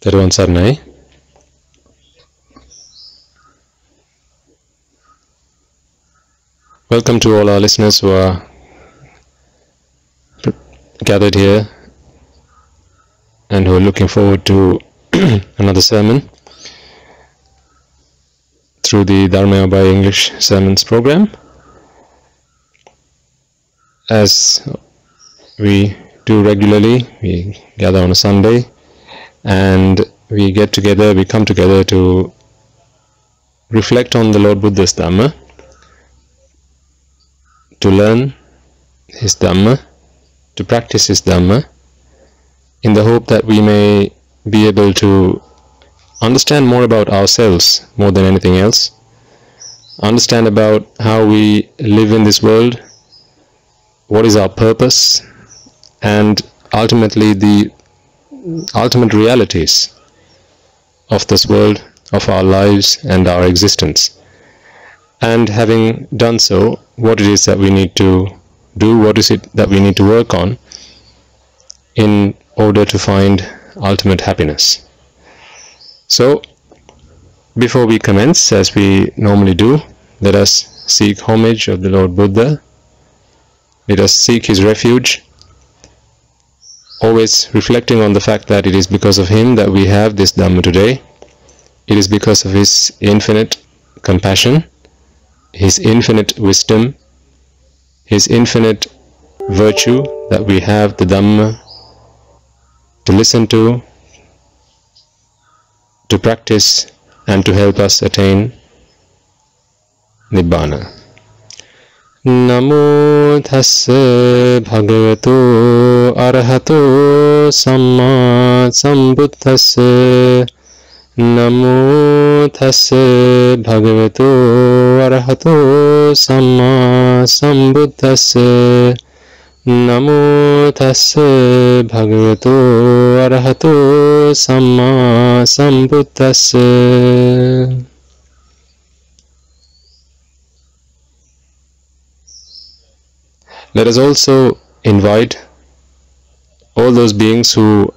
Teruwan Saranai. Welcome to all our listeners who are gathered here and who are looking forward to another sermon through the Dharmayai Obai English Sermons program. As we do regularly, we gather on a Sunday and we come together to reflect on the Lord Buddha's Dhamma, to learn his Dhamma, to practice his Dhamma, in the hope that we may be able to understand more about ourselves more than anything else, understand about how we live in this world, what is our purpose, and ultimately the ultimate realities of this world, of our lives and our existence. And having done so, what it is that we need to do, what is it that we need to work on in order to find ultimate happiness. So, before we commence, as we normally do, let us seek homage of the Lord Buddha. Let us seek his refuge, always reflecting on the fact that it is because of him that we have this Dhamma today. It is because of his infinite compassion, his infinite wisdom, his infinite virtue that we have the Dhamma to listen to practice, and to help us attain Nibbana. Namo tassa bhagavato arahato samma sambuddhassa. Namo tassa bhagavato arahato samma sambuddhassa. Namo tassa bhagavato arahato samma sambuddhassa. Let us also invite all those beings who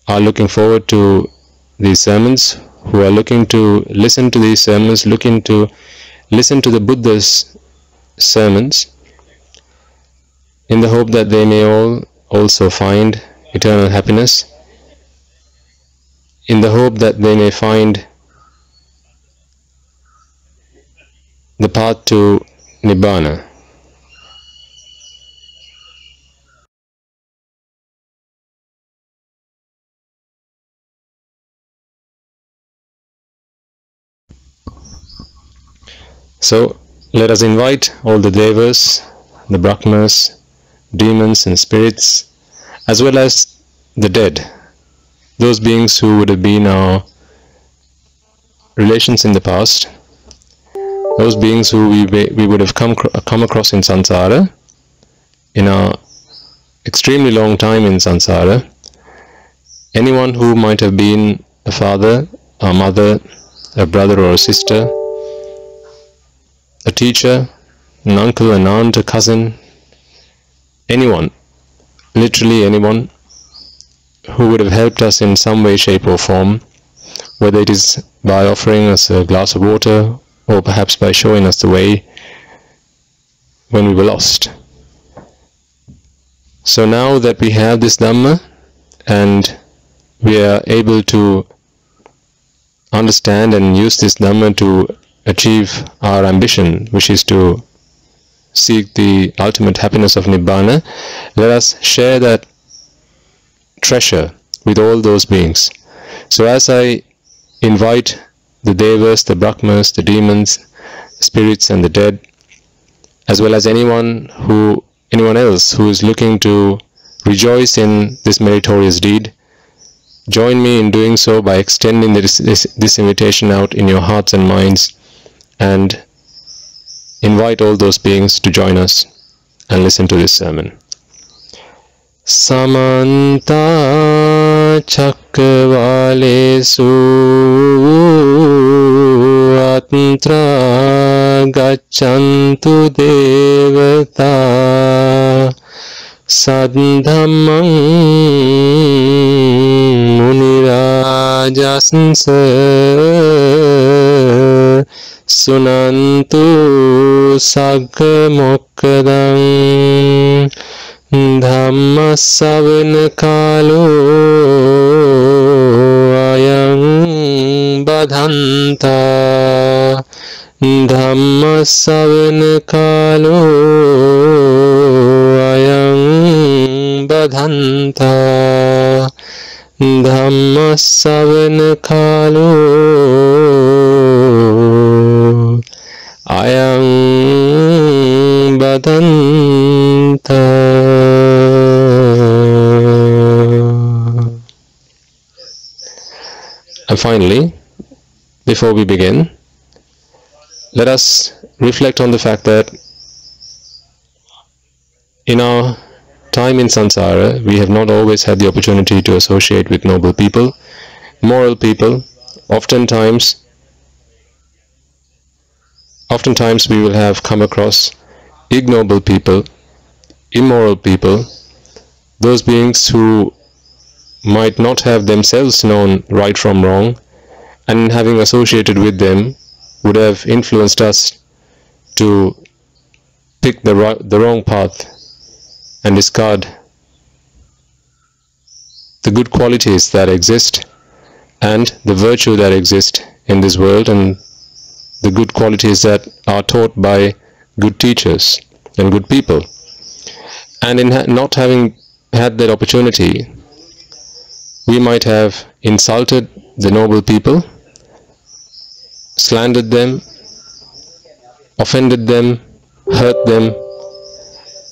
are looking forward to these sermons, who are looking to listen to these sermons, looking to listen to the Buddha's sermons, in the hope that they may all also find eternal happiness, in the hope that they may find the path to Nibbana. So let us invite all the devas, the brahmas, demons and spirits, as well as the dead, those beings who would have been our relations in the past, those beings who we would have come across in samsara, in our extremely long time in samsara, anyone who might have been a father, a mother, a brother or a sister, a teacher, an uncle, an aunt, a cousin, anyone, literally anyone who would have helped us in some way, shape or form, whether it is by offering us a glass of water or perhaps by showing us the way when we were lost. So now that we have this Dhamma and we are able to understand and use this Dhamma to achieve our ambition, which is to seek the ultimate happiness of Nibbana, let us share that treasure with all those beings. So as I invite the devas, the brahmas, the demons, the spirits and the dead, as well as anyone else who is looking to rejoice in this meritorious deed, join me in doing so by extending this invitation out in your hearts and minds, and invite all those beings to join us and listen to this sermon. Samanta Chakravalesu Atra Gachantu Devata Sadhamang rajasnsa sunantu sagga mokkadang Dhammasavana kalo ayang badhanta Dhammasavana kalo ayang badhanta Dhammasavana kalo ayang badhanta. And finally, before we begin, let us reflect on the fact that in our time in samsara, we have not always had the opportunity to associate with noble people, moral people. Oftentimes we will have come across ignoble people, immoral people, those beings who might not have themselves known right from wrong, and having associated with them would have influenced us to pick the wrong path and discard the good qualities that exist and the virtue that exists in this world, and the good qualities that are taught by good teachers and good people. And in not having had that opportunity, we might have insulted the noble people, slandered them, offended them, hurt them,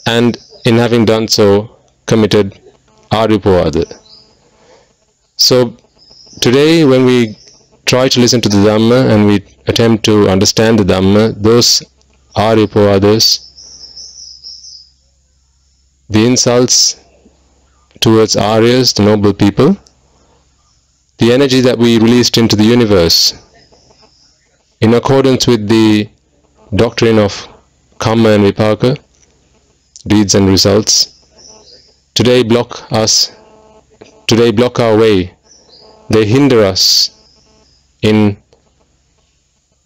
and in having done so, committed aripovada. So today, when we try to listen to the Dhamma and we attempt to understand the Dhamma, those aripovadas, the insults towards Aryas, the noble people, the energy that we released into the universe in accordance with the doctrine of karma and vipaka, deeds and results, today block our way. They hinder us in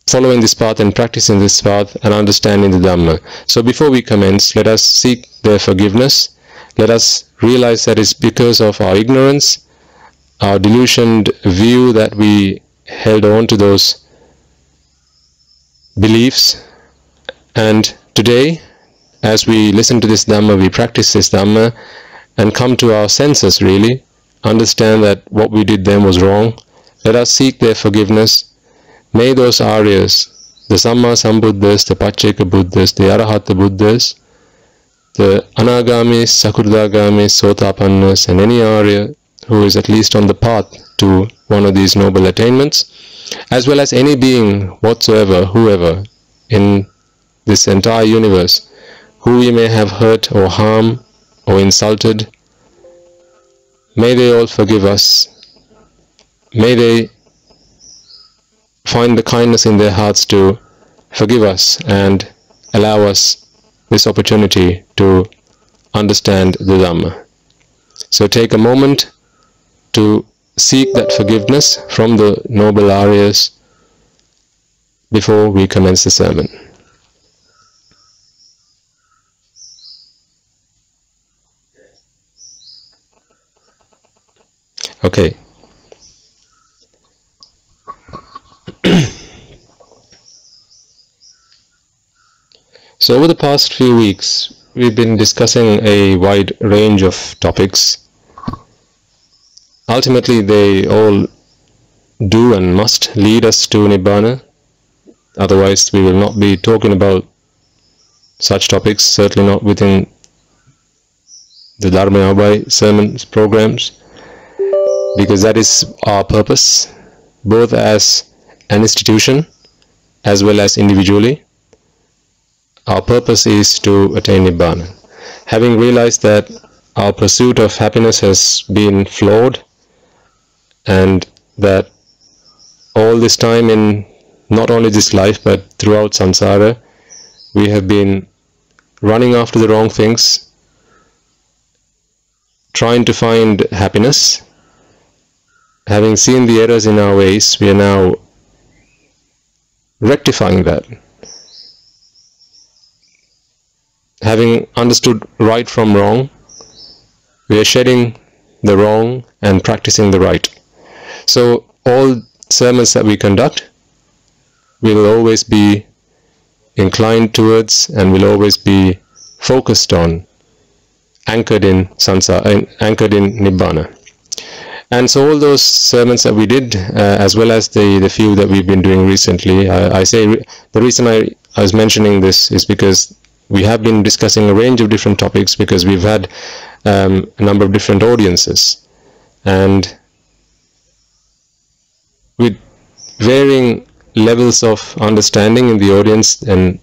following this path and practicing this path and understanding the Dhamma. So before we commence, let us seek their forgiveness. Let us realize that it's because of our ignorance, our delusioned view, that we held on to those beliefs. And today, as we listen to this Dhamma, we practice this Dhamma and come to our senses, really, understand that what we did then was wrong. Let us seek their forgiveness. May those Aryas, the Samma Sambuddhas, the Pacceka Buddhas, the Arahata Buddhas, the Anagamis, Sakurdagamis, Sotapannas, and any Arya who is at least on the path to one of these noble attainments, as well as any being whatsoever, whoever, in this entire universe, who we may have hurt or harmed or insulted, may they all forgive us. May they find the kindness in their hearts to forgive us and allow us this opportunity to understand the Dhamma. So take a moment to seek that forgiveness from the noble Aryas before we commence the sermon. Okay. So over the past few weeks, we've been discussing a wide range of topics. Ultimately, they all do and must lead us to Nibbana. Otherwise, we will not be talking about such topics, certainly not within the Dharmayai Obai sermon programs, because that is our purpose, both as an institution as well as individually. Our purpose is to attain Nibbana. Having realized that our pursuit of happiness has been flawed, and that all this time, in not only this life but throughout samsara, we have been running after the wrong things, trying to find happiness, having seen the errors in our ways, we are now rectifying that. Having understood right from wrong, we are shedding the wrong and practicing the right. So all sermons that we conduct will always be inclined towards and will always be focused on, anchored in samsara, anchored in nibbana. And so all those sermons that we did, as well as the few that we've been doing recently, I say the reason I was mentioning this is because we have been discussing a range of different topics, because we've had a number of different audiences, and with varying levels of understanding in the audience, and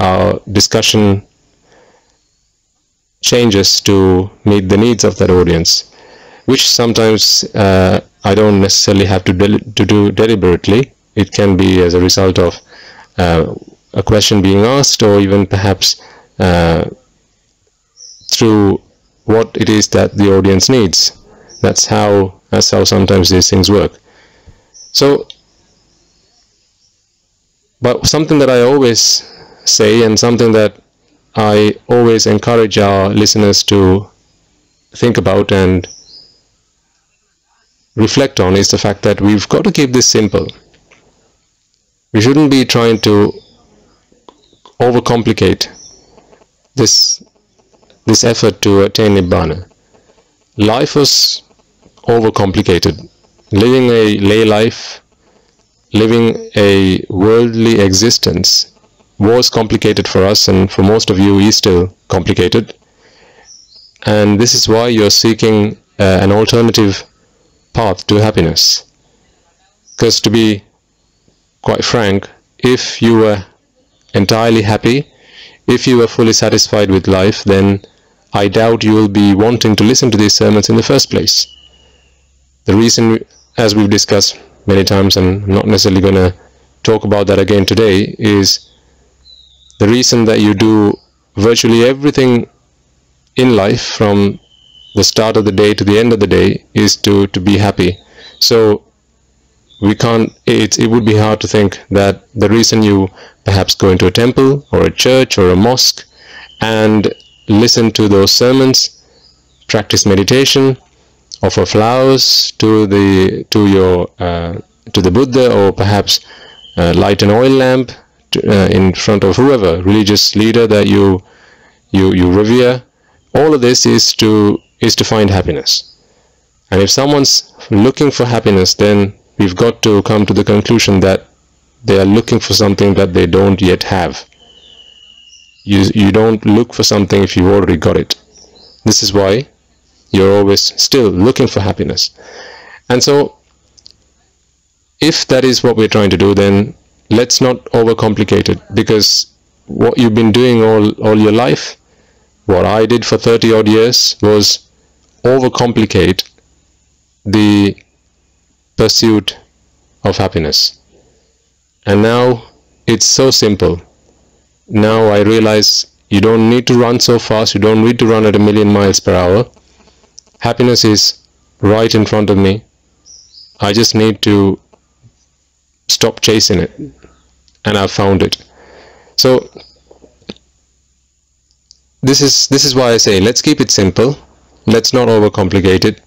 our discussion changes to meet the needs of that audience, which sometimes I don't necessarily have to do deliberately. It can be as a result of a question being asked, or even perhaps through what it is that the audience needs. That's how sometimes these things work. So, but something that I always say, and something that I always encourage our listeners to think about and reflect on, is the fact that we've got to keep this simple. We shouldn't be trying to overcomplicate this effort to attain Nibbana. Life was overcomplicated. Living a lay life, living a worldly existence was complicated for us, and for most of you is still complicated. And this is why you're seeking an alternative path to happiness. Because to be quite frank, if you were entirely happy, if you were fully satisfied with life, then I doubt you will be wanting to listen to these sermons in the first place. The reason, as we've discussed many times, and I'm not necessarily going to talk about that again today, is the reason that you do virtually everything in life from the start of the day to the end of the day is to be happy. So we can't, it would be hard to think that the reason you perhaps go into a temple or a church or a mosque and listen to those sermons, practice meditation, offer flowers to the Buddha, or perhaps light an oil lamp in front of whoever religious leader that you revere. All of this is to find happiness. And if someone's looking for happiness, then we've got to come to the conclusion that they are looking for something that they don't yet have. You don't look for something if you've already got it. This is why you're always still looking for happiness. And so, if that is what we're trying to do, then let's not overcomplicate it, because what you've been doing all your life, what I did for 30 odd years, was overcomplicate the pursuit of happiness. And now it's so simple. Now I realize you don't need to run so fast, you don't need to run at 1,000,000 miles per hour. Happiness is right in front of me. I just need to stop chasing it, and I've found it. So this is why I say, let's keep it simple, let's not overcomplicate it,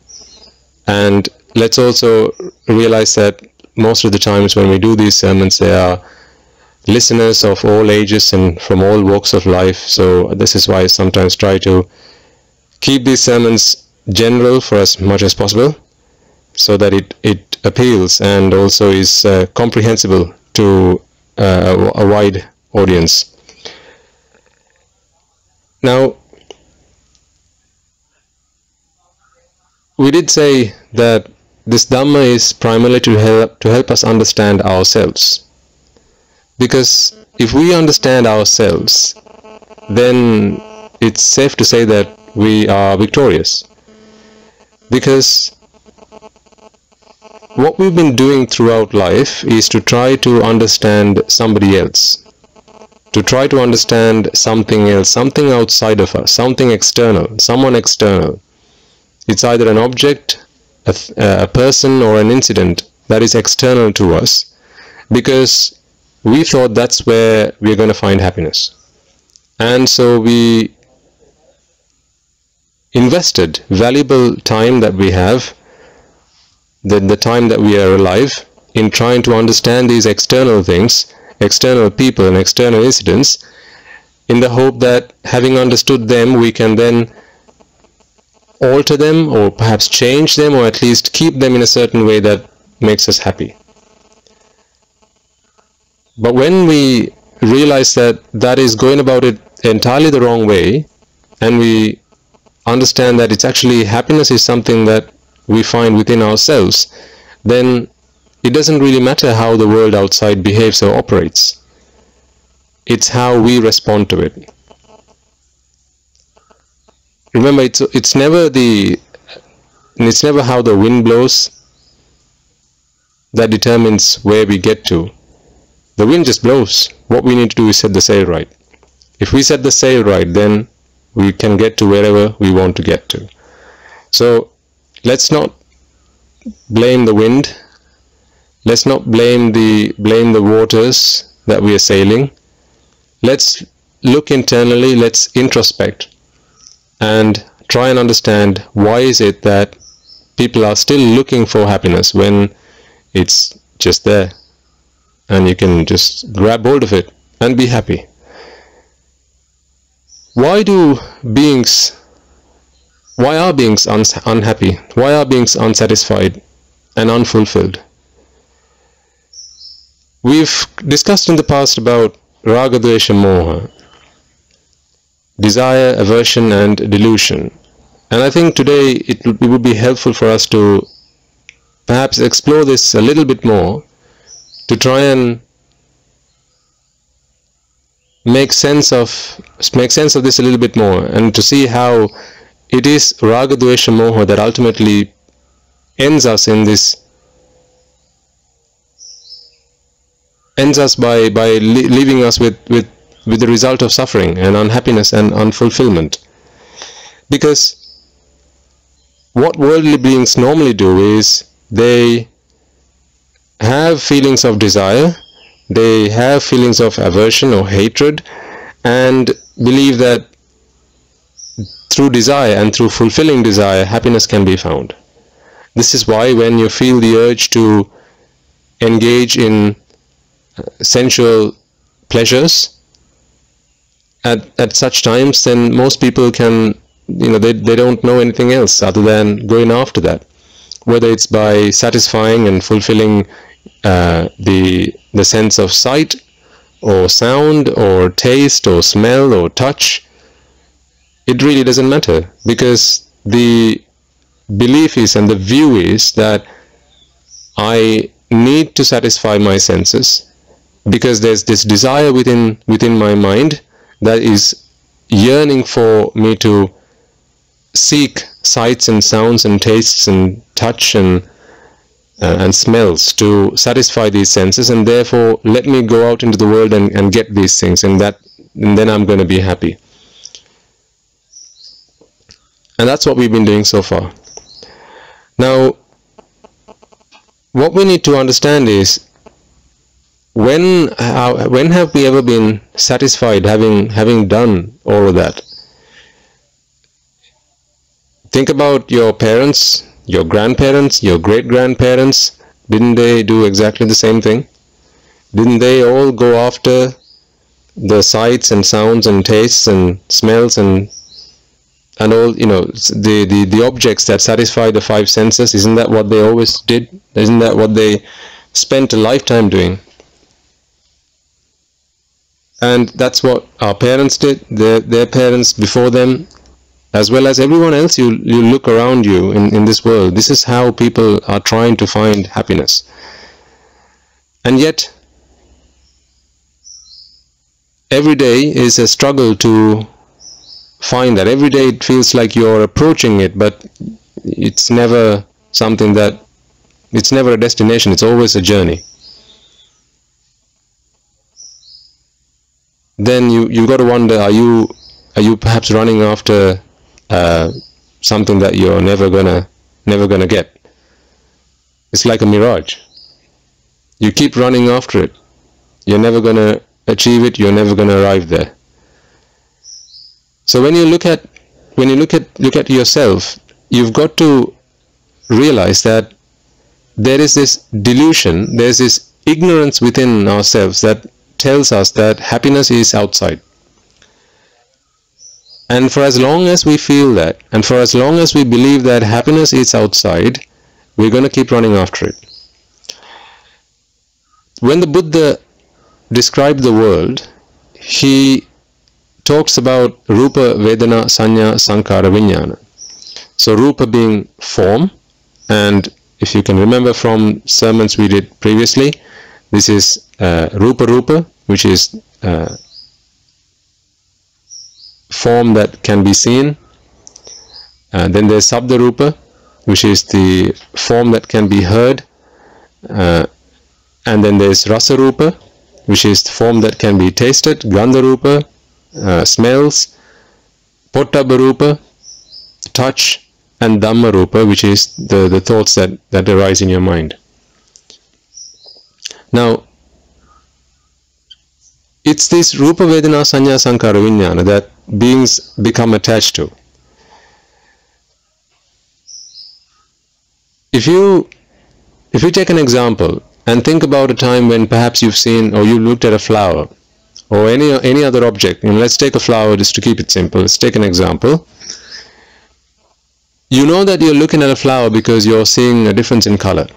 and let's also realize that most of the times when we do these sermons, there are listeners of all ages and from all walks of life. So this is why I sometimes try to keep these sermons general for as much as possible, so that it appeals and also is comprehensible to a wide audience. Now, we did say that this Dhamma is primarily to help us understand ourselves. Because if we understand ourselves, then it's safe to say that we are victorious. Because what we've been doing throughout life is to try to understand somebody else, to try to understand something else, something outside of us, something external, someone external. It's either an object, a person or an incident that is external to us, because we thought that's where we're going to find happiness. And so we invested valuable time that we have, the time that we are alive, in trying to understand these external things, external people and external incidents, in the hope that having understood them, we can then alter them, or perhaps change them, or at least keep them in a certain way that makes us happy. But when we realize that that is going about it entirely the wrong way, and we understand that it's actually happiness is something that we find within ourselves, then it doesn't really matter how the world outside behaves or operates. It's how we respond to it. Remember, it's never how the wind blows that determines where we get to. The wind just blows. What we need to do is set the sail right. If we set the sail right, then we can get to wherever we want to get to. So let's not blame the wind. Let's not blame the waters that we are sailing. Let's look internally, let's introspect and try and understand why is it that people are still looking for happiness when it's just there and you can just grab hold of it and be happy. Why are beings unhappy? Why are beings unsatisfied and unfulfilled? We've discussed in the past about raga, dvesha, moha, desire, aversion and delusion. And I think today it would be helpful for us to perhaps explore this a little bit more, to try and make sense of this a little bit more, and to see how it is raga, dvesha, moha that ultimately ends us by leaving us with the result of suffering and unhappiness and unfulfillment. Because what worldly beings normally do is they have feelings of desire, they have feelings of aversion or hatred, and believe that through desire and through fulfilling desire, happiness can be found. This is why when you feel the urge to engage in sensual pleasures at such times, then most people can, they don't know anything else other than going after that, whether it's by satisfying and fulfilling the sense of sight or sound or taste or smell or touch. It really doesn't matter, because the belief is and the view is that I need to satisfy my senses, because there's this desire within my mind that is yearning for me to seek sights and sounds and tastes and touch and smells to satisfy these senses, and therefore let me go out into the world and get these things, and then I'm going to be happy. And that's what we've been doing so far. Now, what we need to understand is, when have we ever been satisfied having done all of that? Think about your parents, your grandparents, your great-grandparents. Didn't they do exactly the same thing? Didn't they all go after the sights and sounds and tastes and smells and all, the objects that satisfy the five senses? Isn't that what they always did? Isn't that what they spent a lifetime doing? And that's what our parents did, their parents before them, as well as everyone else. You look around you in this world. This is how people are trying to find happiness. And yet, every day is a struggle to find that. Every day it feels like you're approaching it, but it's never something that, it's never a destination, it's always a journey. Then you got to wonder, are you perhaps running after something that you're never gonna get? It's like a mirage. You keep running after it. You're never going to achieve it. You're never going to arrive there. So when you look at yourself, you've got to realize that there is this delusion, there's this ignorance within ourselves that tells us that happiness is outside. And for as long as we feel that, and for as long as we believe that happiness is outside, we're going to keep running after it. When the Buddha described the world, he talks about Rupa, Vedana, Sanya, Sankhara, Vijnana. So Rupa being form, and if you can remember from sermons we did previously, this is Rupa, which is form that can be seen. Then there's Sabda Rupa, which is the form that can be heard. And then there's Rasa Rupa, which is the form that can be tasted. Gandha Rupa, smells. Pottabha Rupa, touch. And Dhamma Rupa, which is the thoughts that arise in your mind. Now, it's this Rupa, Vedana, Sanya, Sankhara, Vijnana that beings become attached to. If you take an example and think about a time when perhaps you've seen or you looked at a flower or any other object, and let's take a flower just to keep it simple. Let's take an example. You know that you're looking at a flower because you're seeing a difference in color.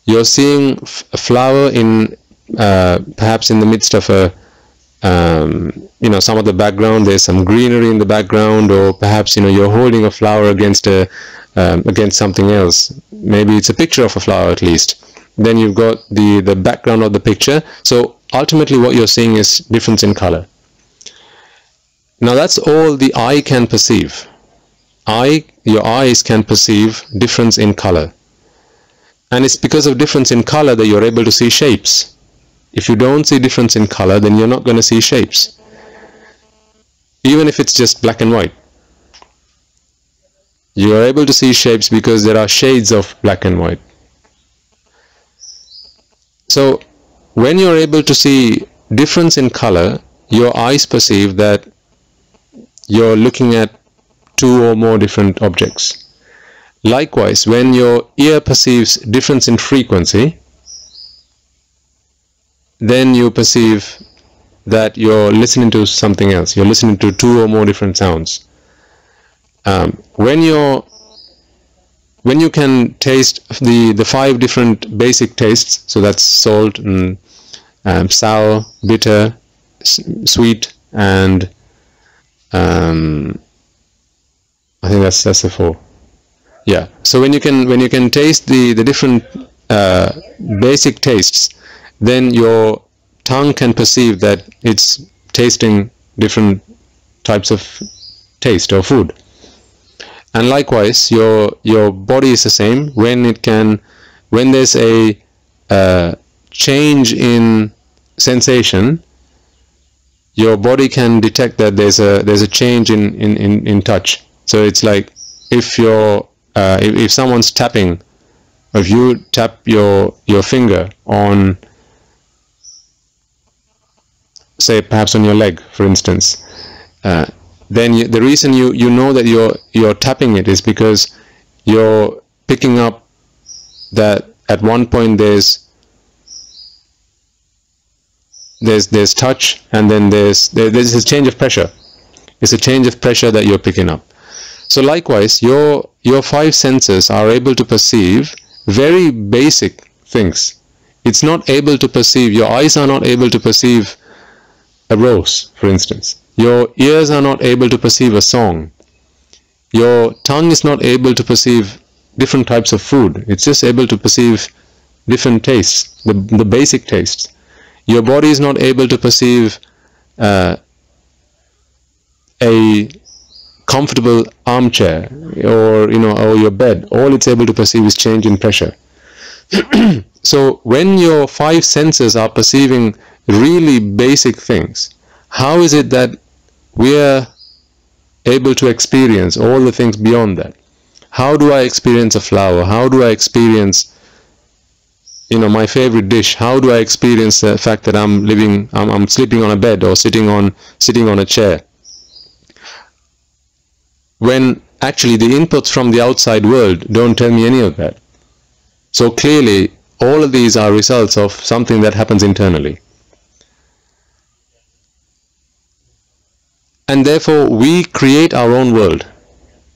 You're seeing a flower in perhaps in the midst of a some of the background. There's some greenery in the background, or perhaps you're holding a flower against something else. Maybe it's a picture of a flower at least. Then you've got the background of the picture. So ultimately, what you're seeing is difference in color. Now that's all the eye can perceive. Your eyes can perceive difference in color. And it's because of difference in color that you're able to see shapes. If you don't see difference in color, then you're not going to see shapes. Even if it's just black and white. You are able to see shapes because there are shades of black and white. So when you're able to see difference in color, your eyes perceive that you're looking at two or more different objects. Likewise, when your ear perceives difference in frequency, then you perceive that you're listening to something else. You're listening to two or more different sounds. When you can taste the 5 different basic tastes, so that's salt, and sour, bitter, sweet, and I think that's the 4. Yeah. So when you can taste the different basic tastes, then your tongue can perceive that it's tasting different types of taste or food. And likewise, your body is the same. When there's a change in sensation, your body can detect that there's a change in touch. So it's like if someone's tapping, or if you tap your finger on, say perhaps on your leg, for instance, then the reason you know that you're tapping it is because you're picking up that at one point there's touch, and then there's a change of pressure. It's a change of pressure that you're picking up. So likewise, your 5 senses are able to perceive very basic things. It's not able to perceive, your eyes are not able to perceive a rose, for instance. Your ears are not able to perceive a song. Your tongue is not able to perceive different types of food. It's just able to perceive different tastes, the basic tastes. Your body is not able to perceive a comfortable armchair or your bed. All it's able to perceive is change in pressure. So when your 5 senses are perceiving really basic things, how is it that we are able to experience all the things beyond that? How do I experience a flower? How do I experience my favorite dish, how do I experience the fact that I'm sleeping on a bed or sitting on a chair, when actually the inputs from the outside world don't tell me any of that? So clearly all of these are results of something that happens internally. And therefore we create our own world.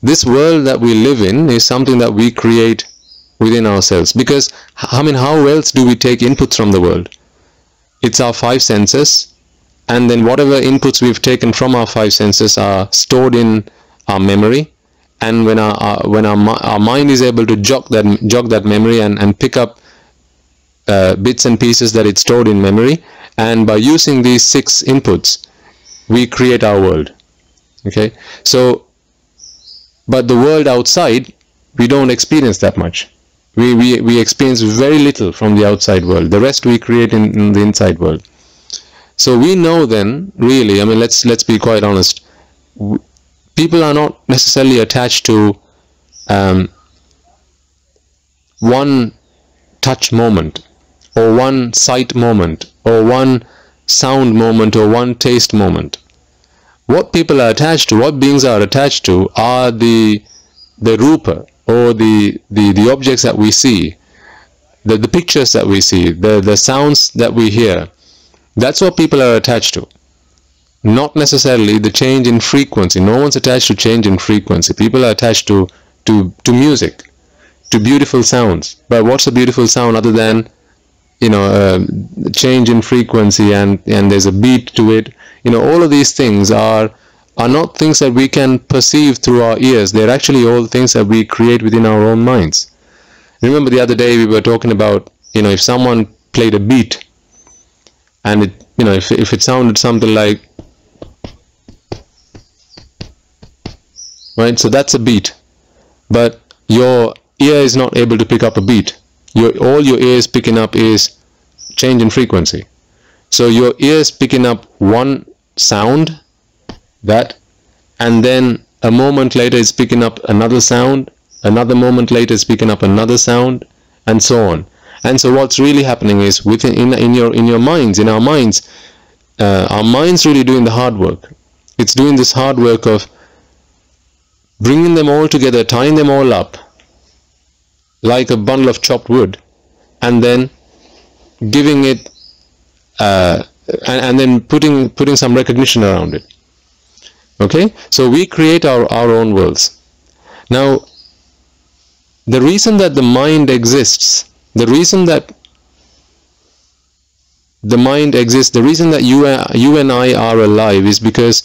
This world that we live in is something that we create within ourselves, because how else do we take inputs from the world? It's our five senses, and then whatever inputs we've taken from our five senses are stored in our memory, and when our mind is able to jog that memory and pick up bits and pieces that it's stored in memory, and by using these six inputs we create our world. Okay, so but the world outside, we don't experience that much. We experience very little from the outside world. The rest we create in the inside world. So we know then, really, I mean, let's be quite honest, people are not necessarily attached to one touch moment, or one sight moment, or one sound moment, or one taste moment. What people are attached to, what beings are attached to, are the rupa, or the objects that we see, the pictures that we see, the sounds that we hear. That's what people are attached to. Not necessarily the change in frequency. No one's attached to change in frequency. People are attached to music, to beautiful sounds. But what's a beautiful sound other than, change in frequency, and there's a beat to it. All of these things are not things that we can perceive through our ears. They're actually all things that we create within our own minds. Remember the other day we were talking about, if someone played a beat, and it, if it sounded something like, right, so that's a beat, but your ear is not able to pick up a beat. All your ear is picking up is change in frequency. So your ear is picking up one sound, and then a moment later it's picking up another sound, another moment later it's picking up another sound, and so on. And so what's really happening is in your minds, in our minds, our mind's really doing the hard work. It's doing this hard work of bringing them all together, tying them all up like a bundle of chopped wood, and then giving it and then putting some recognition around it. Okay, so we create our own worlds. Now, the reason that the mind exists, the reason that you and I are alive is because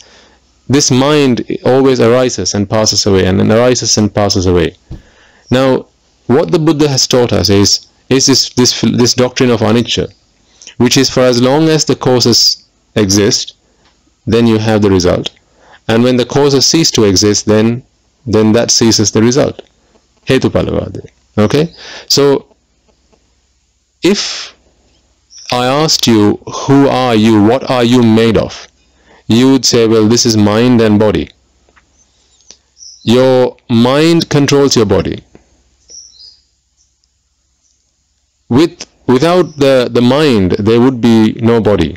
this mind always arises and passes away, and then arises and passes away. Now, what the Buddha has taught us is this doctrine of anicca, which is, for as long as the causes exist, then you have the result, and when the causes cease to exist, then that ceases the result. Hetupalavada. Okay, so if I asked you, who are you, what are you made of, you would say, well, this is mind and body. Your mind controls your body. Without the mind, there would be no body.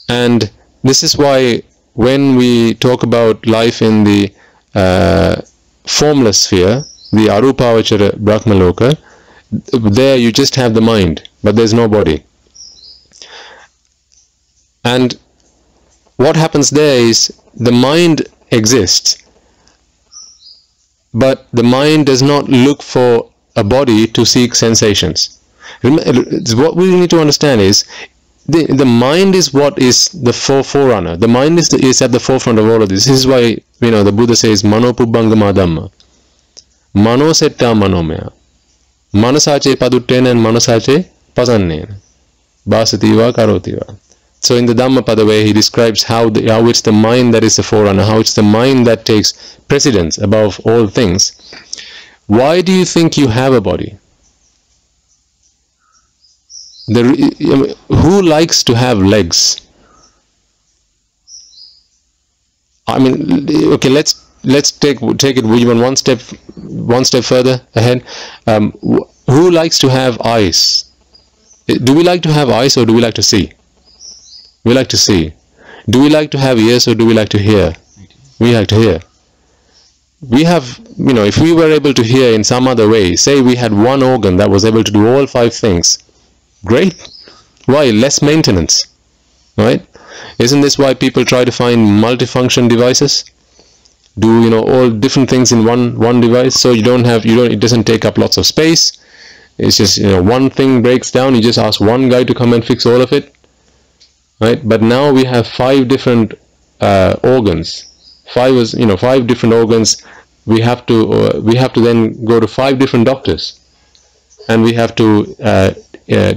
And this is why when we talk about life in the formless sphere, the Arupavachara Brahmaloka, there you just have the mind, but there's no body. And what happens there is the mind exists, but the mind does not look for a body to seek sensations. What we need to understand is the mind is what is the forerunner. The mind is at the forefront of all of this. This is why the Buddha says Mano Pubbangama Dhamma, Mano Setta Manomaya, Manasache Paduttena and Manasache Pasannena, Basativa Karotiva. So in the Dhammapada way, he describes how it's the mind that is the forerunner, how it's the mind that takes precedence above all things. Why do you think you have a body? Who likes to have legs? I mean, okay, let's take it even one step further ahead. who likes to have eyes? Do we like to have eyes, or do we like to see? We like to see. Do we like to have ears, or do we like to hear? We like to hear. We have, if we were able to hear in some other way, say we had one organ that was able to do all 5 things, great. Why? Less maintenance, right? Isn't this why people try to find multifunction devices? Do all different things in one device, so it doesn't take up lots of space. It's just one thing breaks down, you just ask one guy to come and fix all of it, right? But now we have 5 different organs. 5 different organs. We have to then go to 5 different doctors, and we have to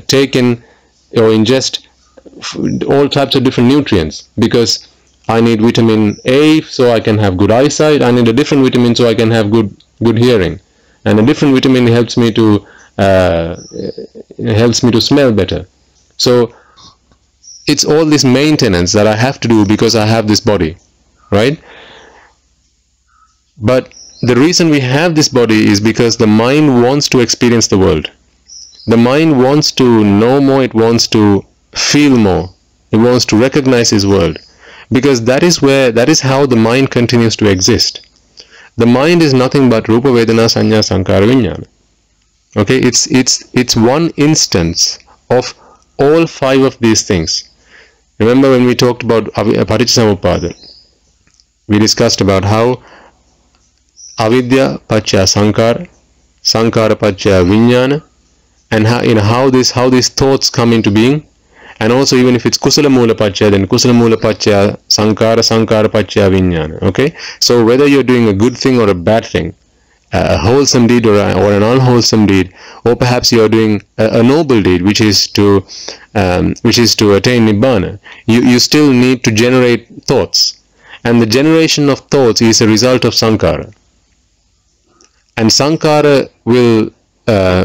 take in or ingest all types of different nutrients, because I need vitamin A so I can have good eyesight. I need a different vitamin so I can have good hearing, and a different vitamin helps me to smell better. So it's all this maintenance that I have to do because I have this body, right? But the reason we have this body is because the mind wants to experience the world. The mind wants to know more, it wants to feel more, it wants to recognize his world, because that is how the mind continues to exist. The mind is nothing but Rupa, Vedana, Sanya, Sankara, Vijnana. Okay, it's one instance of all 5 of these things. Remember when we talked about Paticcasamuppada, we discussed about how avidya pacca sankara, sankara pacca vijnana, and how these thoughts come into being. And also, even if it's kusala mula pacca, then kusala mula pacca sankara, sankara pacca vijnana. Okay, so whether you're doing a good thing or a bad thing, a wholesome deed or an unwholesome deed, or perhaps you're doing a noble deed, which is to attain nibbana, you still need to generate thoughts, and the generation of thoughts is a result of sankara. And sankara will,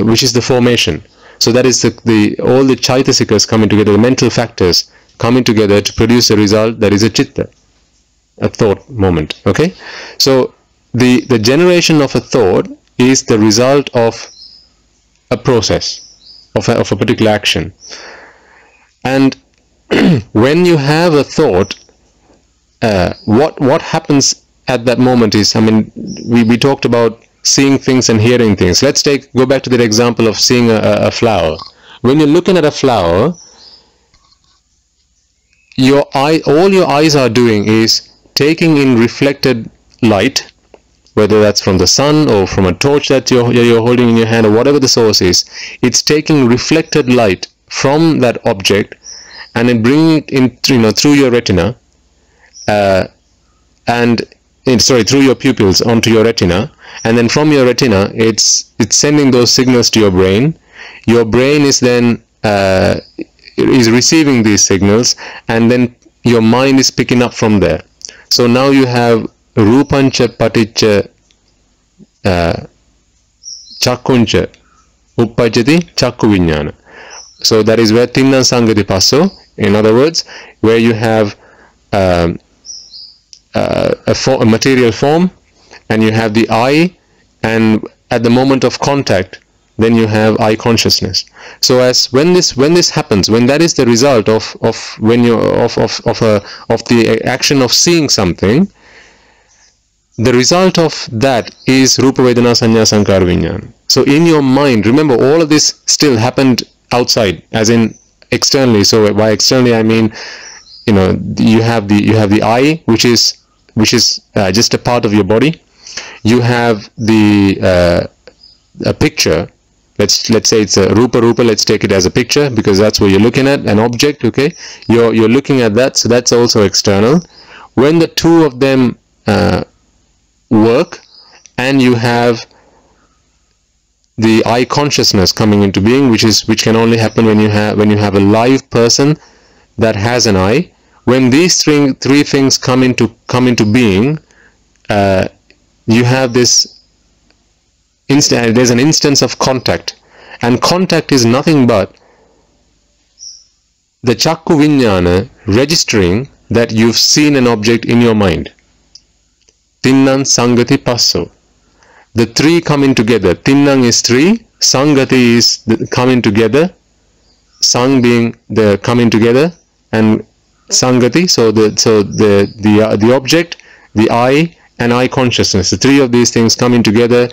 which is the formation. So that is all the chaitasikas coming together, the mental factors coming together to produce a result that is a chitta, a thought moment. Okay, so the generation of a thought is the result of a process, of a particular action. And when you have a thought, what happens at that moment is, we talked about seeing things and hearing things. Let's go back to that example of seeing a flower. When you're looking at a flower, all your eyes are doing is taking in reflected light, whether that's from the sun or from a torch that you're holding in your hand, or whatever the source is. It's taking reflected light from that object and then bringing it in through your retina, through your pupils onto your retina, and then from your retina it's sending those signals to your brain. Your brain is then is receiving these signals, and then your mind is picking up from there. So now you have rupancha paticca chakkuncha uppajjati chakku vijnana. So that is where tinnan sangati passo, in other words, where you have a material form, and you have the eye, and at the moment of contact, then you have eye consciousness. So when this happens, when that is the result of the action of seeing something, the result of that is Rupa, Vedana, Sanya, Sankara, Vijnana. So in your mind, remember, all of this still happened outside, as in externally. So by externally I mean, you have the eye, which is just a part of your body. You have a picture. Let's say it's a rupa. Let's take it as a picture, because that's what you're looking at, an object. Okay, you're looking at that, so that's also external. When the two of them work, and you have the eye consciousness coming into being, which can only happen when you have a live person that has an eye. When these three things come into being, you have this there's an instance of contact, and contact is nothing but the chakku vijnana registering that you've seen an object in your mind. Tinnan sangati passo. The three coming together. Tinnang is 3, Sangati is the coming together, Sang being the coming together, and Sangati, so the object, the I, and I consciousness, the three of these things coming together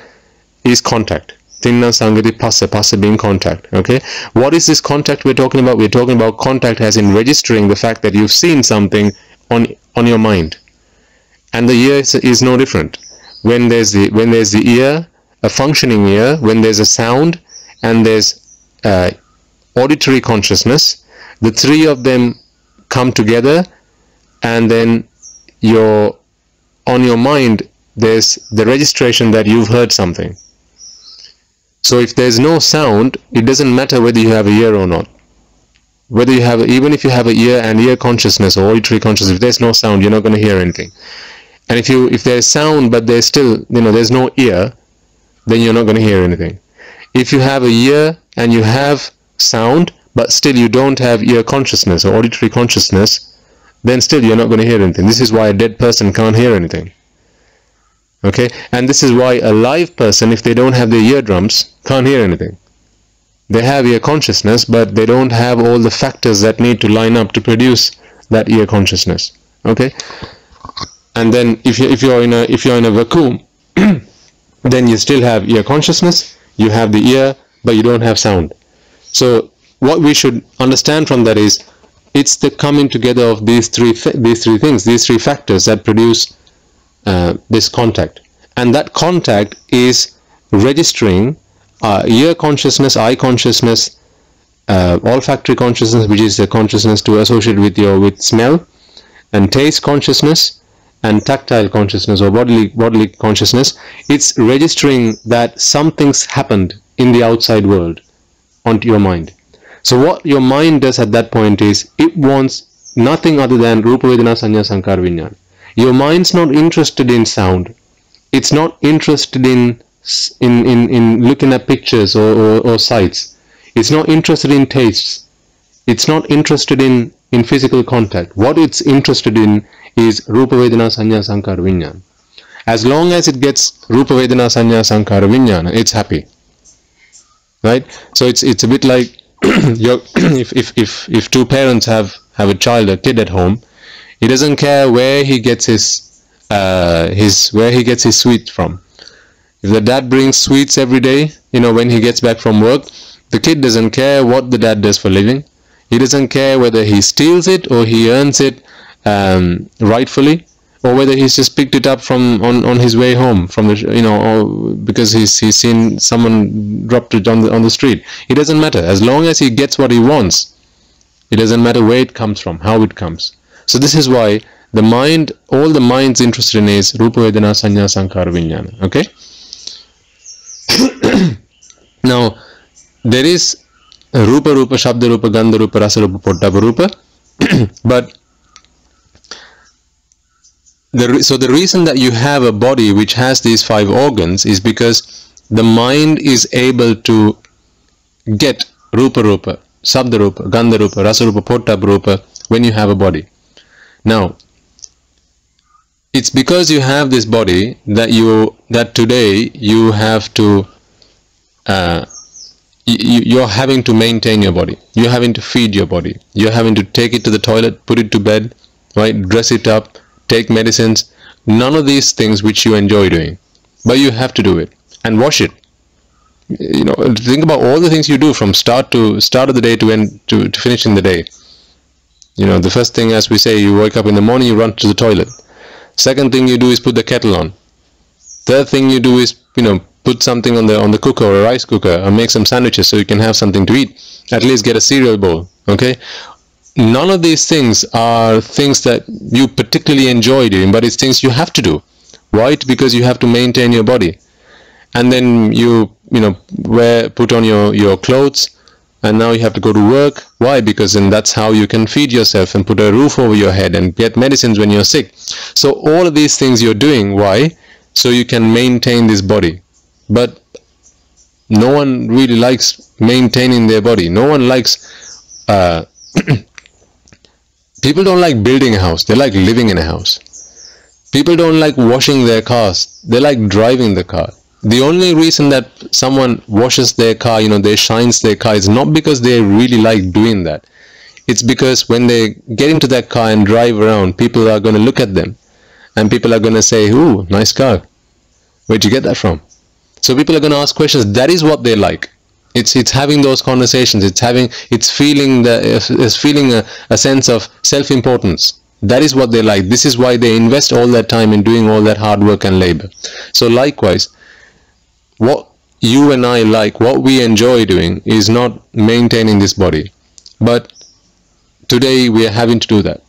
is contact. Tinna Sangati Passa, Passa being contact. Okay, what is this contact we're talking about? We're talking about contact as in registering the fact that you've seen something on your mind, and the ear is no different. When there's the ear, a functioning ear, when there's a sound and there's auditory consciousness, the three of them come together, and then on your mind there's the registration that you've heard something. So if there's no sound, it doesn't matter whether you have a ear or not. Whether you have, even if you have a ear and ear consciousness or auditory consciousness, if there's no sound, you're not going to hear anything. And if there's sound but there's still, there's no ear, then you're not going to hear anything. If you have a ear and you have sound but still you don't have ear consciousness or auditory consciousness, then still you're not going to hear anything. This is why a dead person can't hear anything. Okay, and this is why a live person, if they don't have their eardrums, can't hear anything. They have ear consciousness, but they don't have all the factors that need to line up to produce that ear consciousness. Okay, and then if you're in a vacuum, then you still have ear consciousness, you have the ear, but you don't have sound. So what we should understand from that is, it's the coming together of these three things, these three factors that produce this contact, and that contact is registering ear consciousness, eye consciousness, olfactory consciousness, which is the consciousness to associate with smell, and taste consciousness, and tactile consciousness or bodily consciousness. It's registering that something's happened in the outside world onto your mind. So what your mind does at that point is, it wants nothing other than Rupa Vedana Sanya Sankara Vijnana. Your mind's not interested in sound. It's not interested in looking at pictures or sights. It's not interested in tastes. It's not interested in physical contact. What it's interested in is Rupa Vedana Sanya Sankara Vijnana. As long as it gets Rupa Vedana Sanya Sankara Vijnana, it's happy. Right? So it's a bit like if two parents have a kid at home, he doesn't care where he gets his sweets from. If the dad brings sweets every day, when he gets back from work, the kid doesn't care what the dad does for a living. He doesn't care whether he steals it or he earns it rightfully, or whether he's just picked it up on his way home from the or because he's seen someone dropped it on the street. It doesn't matter, as long as he gets what he wants. It doesn't matter where it comes from, how it comes. So this is why the mind, all the mind's interested in is Rupa Vedana Sanya Sankara Vijnana. Okay. Now there is Rupa Rupa, Shabda Rupa, Gandha Rupa, Rasa Rupa, Poddhabha Rupa, but the reason that you have a body which has these 5 organs is because the mind is able to get Rupa Rupa, Shabda Rupa, Gandha Rupa, Rasa Rupa, Poddhabha Rupa when you have a body. Now, it's because you have this body that today you have to you're having to maintain your body. You're having to feed your body. You're having to take it to the toilet, put it to bed, right? Dress it up, take medicines. None of these things which you enjoy doing, but you have to do it, and wash it. Think about all the things you do from start of the day to end to finishing the day. The first thing, as we say, you wake up in the morning, you run to the toilet. Second thing you do is put the kettle on. Third thing you do is, put something on the cooker or a rice cooker, or make some sandwiches so you can have something to eat. At least get a cereal bowl. Okay. None of these things are things that you particularly enjoy doing, but it's things you have to do. Why? Because you have to maintain your body. And then you put on your clothes, and now you have to go to work. Why? Because then that's how you can feed yourself and put a roof over your head and get medicines when you're sick. So all of these things you're doing, why? So you can maintain this body. But no one really likes maintaining their body. No one likes people don't like building a house, they like living in a house. People don't like washing their cars, they like driving the car. The only reason that someone washes their car, they shines their car, is not because they really like doing that. It's because when they get into that car and drive around, people are going to look at them and people are going to say, "Ooh, nice car. Where'd you get that from?" So people are going to ask questions. That is what they like. It's having those conversations. It's feeling a sense of self-importance. That is what they like. This is why they invest all that time in doing all that hard work and labor. So likewise, what you and I like, what we enjoy doing, is not maintaining this body. But today we are having to do that.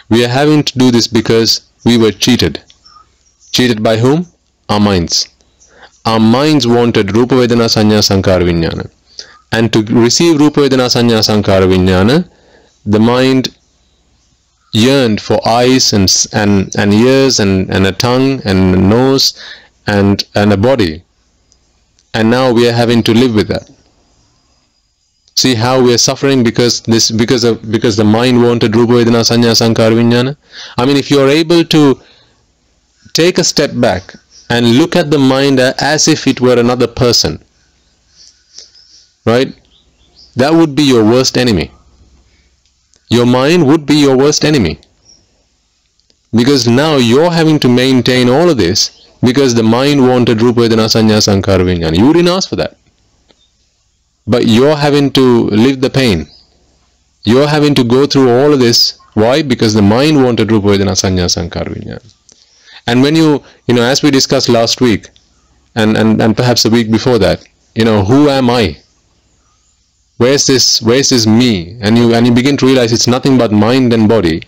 We are having to do this because we were cheated. Cheated by whom? Our minds. Our minds wanted Rupa Vedana Sanya Sankara Vijnana. And to receive Rupa Vedana Sanya Sankara Vijnana, the mind yearned for eyes and ears and a tongue and a nose and a body. And now we are having to live with that. See how we are suffering because the mind wanted Rupa Vedana Sanya Sankara Vijnana. I mean, if you are able to take a step back and look at the mind as if it were another person, right? That would be your worst enemy. Your mind would be your worst enemy. Because now you're having to maintain all of this because the mind wanted Rupa Vedana Sanya Sankara Vijnana. You didn't ask for that. But you're having to live the pain. You're having to go through all of this. Why? Because the mind wanted Rupa Vedana Sanya Sankara Vijnana. And when you as we discussed last week, and perhaps a week before that, who am I? Where's this me? And you begin to realize it's nothing but mind and body.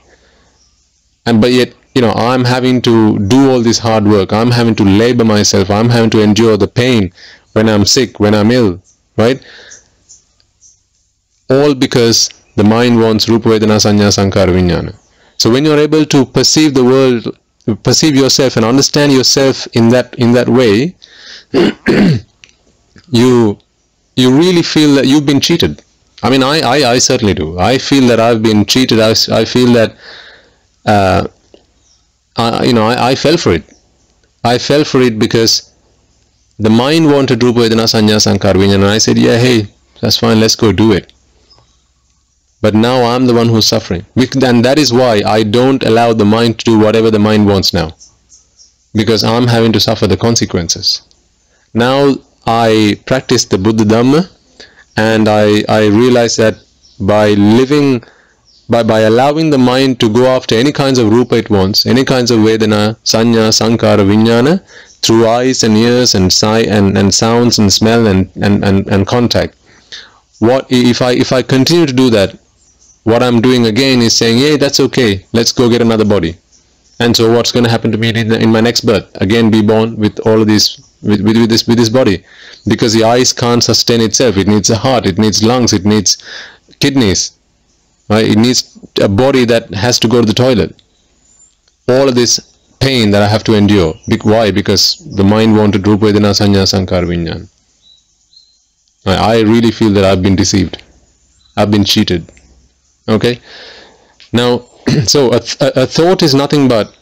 But yet, I'm having to do all this hard work. I'm having to labor myself. I'm having to endure the pain when I'm sick, when I'm ill, right? All because the mind wants Rupa Vedana Sanya Sankara Vijnana. So when you're able to perceive the world, perceive yourself and understand yourself in that way, you really feel that you've been cheated. I mean, I certainly do. I feel that I've been cheated. I feel that I fell for it. I fell for it because the mind wanted Rupa Vedana Sanya Sankara Vijnana, and I said, yeah, hey, that's fine, let's go do it. But now I'm the one who's suffering. And that is why I don't allow the mind to do whatever the mind wants now. Because I'm having to suffer the consequences. Now I practice the Buddha Dhamma, and I realize that by living, by allowing the mind to go after any kinds of rupa it wants, any kinds of Vedana, Sanya, Sankara, Vijnana, through eyes and ears and sounds and smell and contact. What if I continue to do that? What I'm doing again is saying, hey, that's okay, let's go get another body. And so what's going to happen to me in my next birth? Again, be born with all of these, with this body. Because the eyes can't sustain itself. It needs a heart, it needs lungs, it needs kidneys, right? It needs a body that has to go to the toilet. All of this pain that I have to endure. Why? Because the mind wanted Rupa Vedana Sanya Sankara Vijnana. I really feel that I've been deceived. I've been cheated. Okay? Now, so a thought is nothing but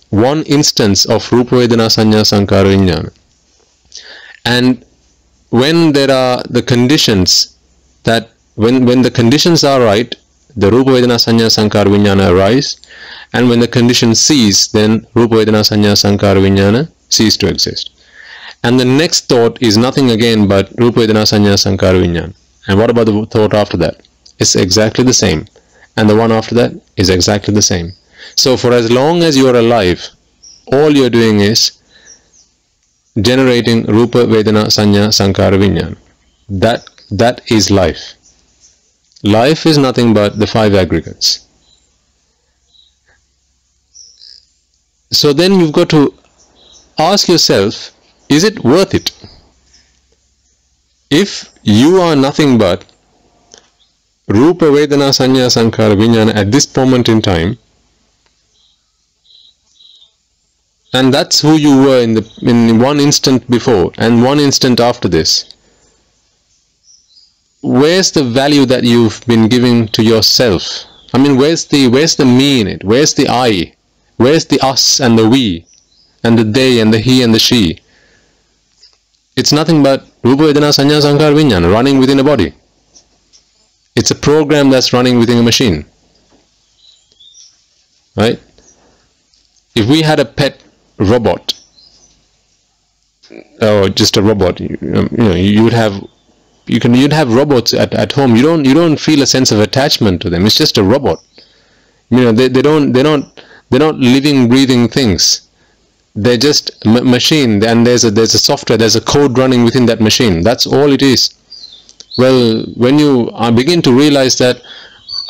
one instance of Rupa Vedana Sanya Sankara Vijnana. And when there are the conditions that, when the conditions are right, the Rupa Vedana Sanya Sankara Vijnana arise, and when the conditions cease, then Rupa Vedana Sanya Sankara Vijnana cease to exist. And the next thought is nothing again but Rupa Vedana Sanya Sankara Vijnana. And what about the thought after that? It's exactly the same. And the one after that is exactly the same. So for as long as you are alive, all you're doing is generating Rupa Vedana Sanya Sankara Vijnana. That is life. Life is nothing but the five aggregates. So then you've got to ask yourself, is it worth it? If you are nothing but Rupa Vedana Sanya Sankara Vijnana at this moment in time, and that's who you were in one instant before and one instant after this, where's the value that you've been giving to yourself? I mean, where's the me in it? Where's the I? Where's the us and the we and the they and the he and the she? It's nothing but Rupa Vedana Sanya Sankhara Vijnana running within a body. It's a program that's running within a machine. Right? If we had a pet robot, or just a robot, you'd have robots at home. You don't feel a sense of attachment to them. It's just a robot. They're not living, breathing things. They're just machine, and there's a software, there's a code running within that machine. That's all it is. Well, when you begin to realize that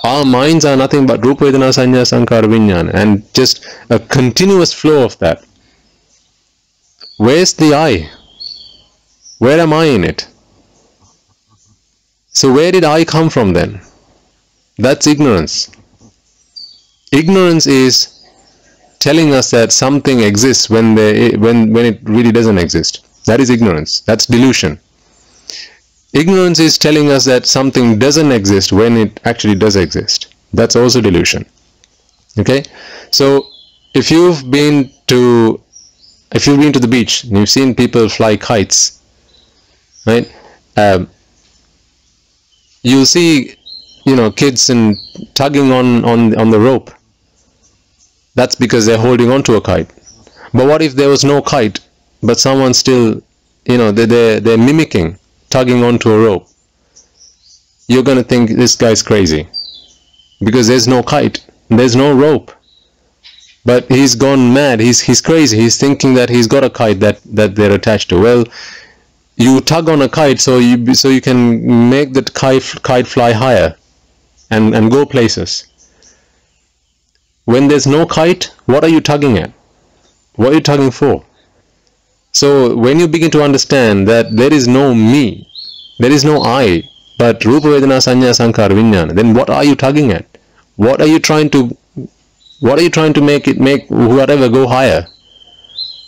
our minds are nothing but Rupa Vedana Sanya Sankhara Vijnana, and just a continuous flow of that. Where's the I? Where am I in it? So where did I come from then? That's ignorance. Ignorance is telling us that something exists when it really doesn't exist. That is ignorance. That's delusion. Ignorance is telling us that something doesn't exist when it actually does exist. That's also delusion. Okay? So if you've been to the beach and you've seen people fly kites, right? You'll see, kids tugging on the rope. That's because they're holding on to a kite. But what if there was no kite, but someone still, they're mimicking, tugging onto a rope? You're going to think this guy's crazy, because there's no kite, there's no rope. But he's gone mad, he's crazy, he's thinking that he's got a kite that they're attached to. Well, you tug on a kite so you can make that kite fly higher and go places. When there's no kite, what are you tugging at? What are you tugging for? So when you begin to understand that there is no me, there is no I, but Rupa Vedana Sanya Sankhara Vijnana, then what are you tugging at? What are you trying to make whatever go higher?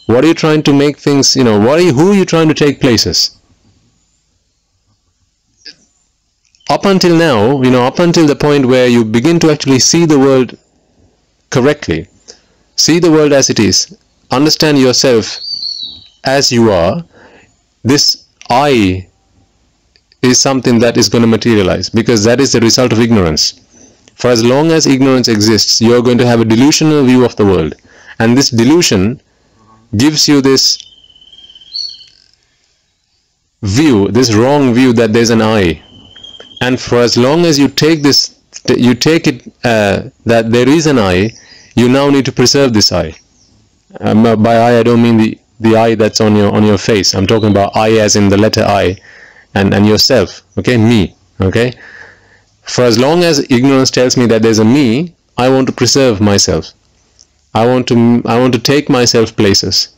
What are you trying to make things, who are you trying to take places? Up until now, up until the point where you begin to actually see the world correctly, see the world as it is, understand yourself as you are, this I is something that is going to materialize, because that is the result of ignorance. For as long as ignorance exists, you are going to have a delusional view of the world, and this delusion gives you this view, this wrong view that there's an I. And for as long as you take it that there is an I, you now need to preserve this I. By I don't mean the I that's on your face. I'm talking about I as in the letter I, and yourself. Okay, me. Okay. For as long as ignorance tells me that there's a me, I want to preserve myself. I want to take myself places,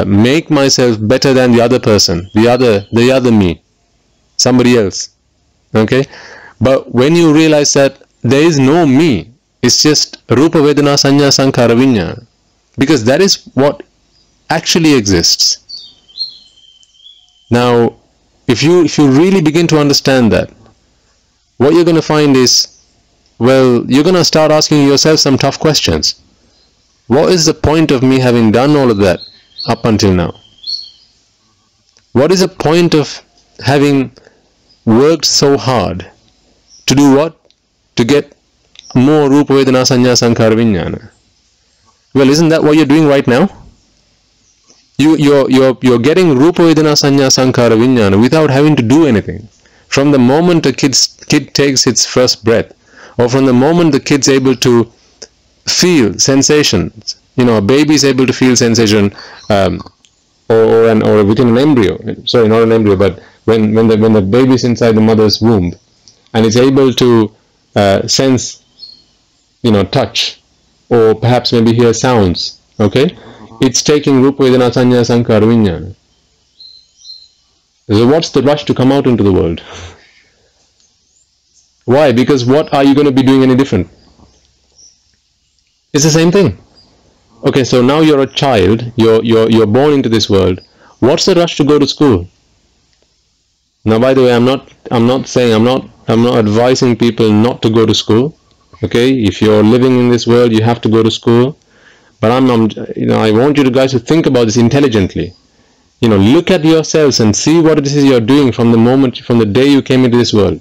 make myself better than the other person, the other me, somebody else. Okay, but when you realize that there is no me, it's just Rupa Vedana Sanya Sankhara Vijnana, because that is what actually exists. Now, if you really begin to understand that, what you're going to find is, well, you're going to start asking yourself some tough questions. What is the point of me having done all of that up until now? What is the point of having worked so hard to do what? To get more Rupa Vedana Sanya Sankhara Vijnana. Well, isn't that what you're doing right now? You're getting Rupa Vedana Sanya Sankhara Vijnana without having to do anything. From the moment a kid takes its first breath, or from the moment the kid's able to feel sensations, a baby is able to feel sensation, or within an embryo. Sorry, not an embryo, but when the baby is inside the mother's womb, and it's able to sense, touch, or perhaps maybe hear sounds. Okay, it's taking Rupa Vedana Sanya Sankhara Vijnana. So what's the rush to come out into the world? Why? Because what are you going to be doing any different? It's the same thing. Okay, so now you're a child, you're born into this world. What's the rush to go to school? Now, by the way, I'm not advising people not to go to school. Okay, if you're living in this world, you have to go to school. But I want you guys to think about this intelligently. look at yourselves and see what it is you're doing from the day you came into this world.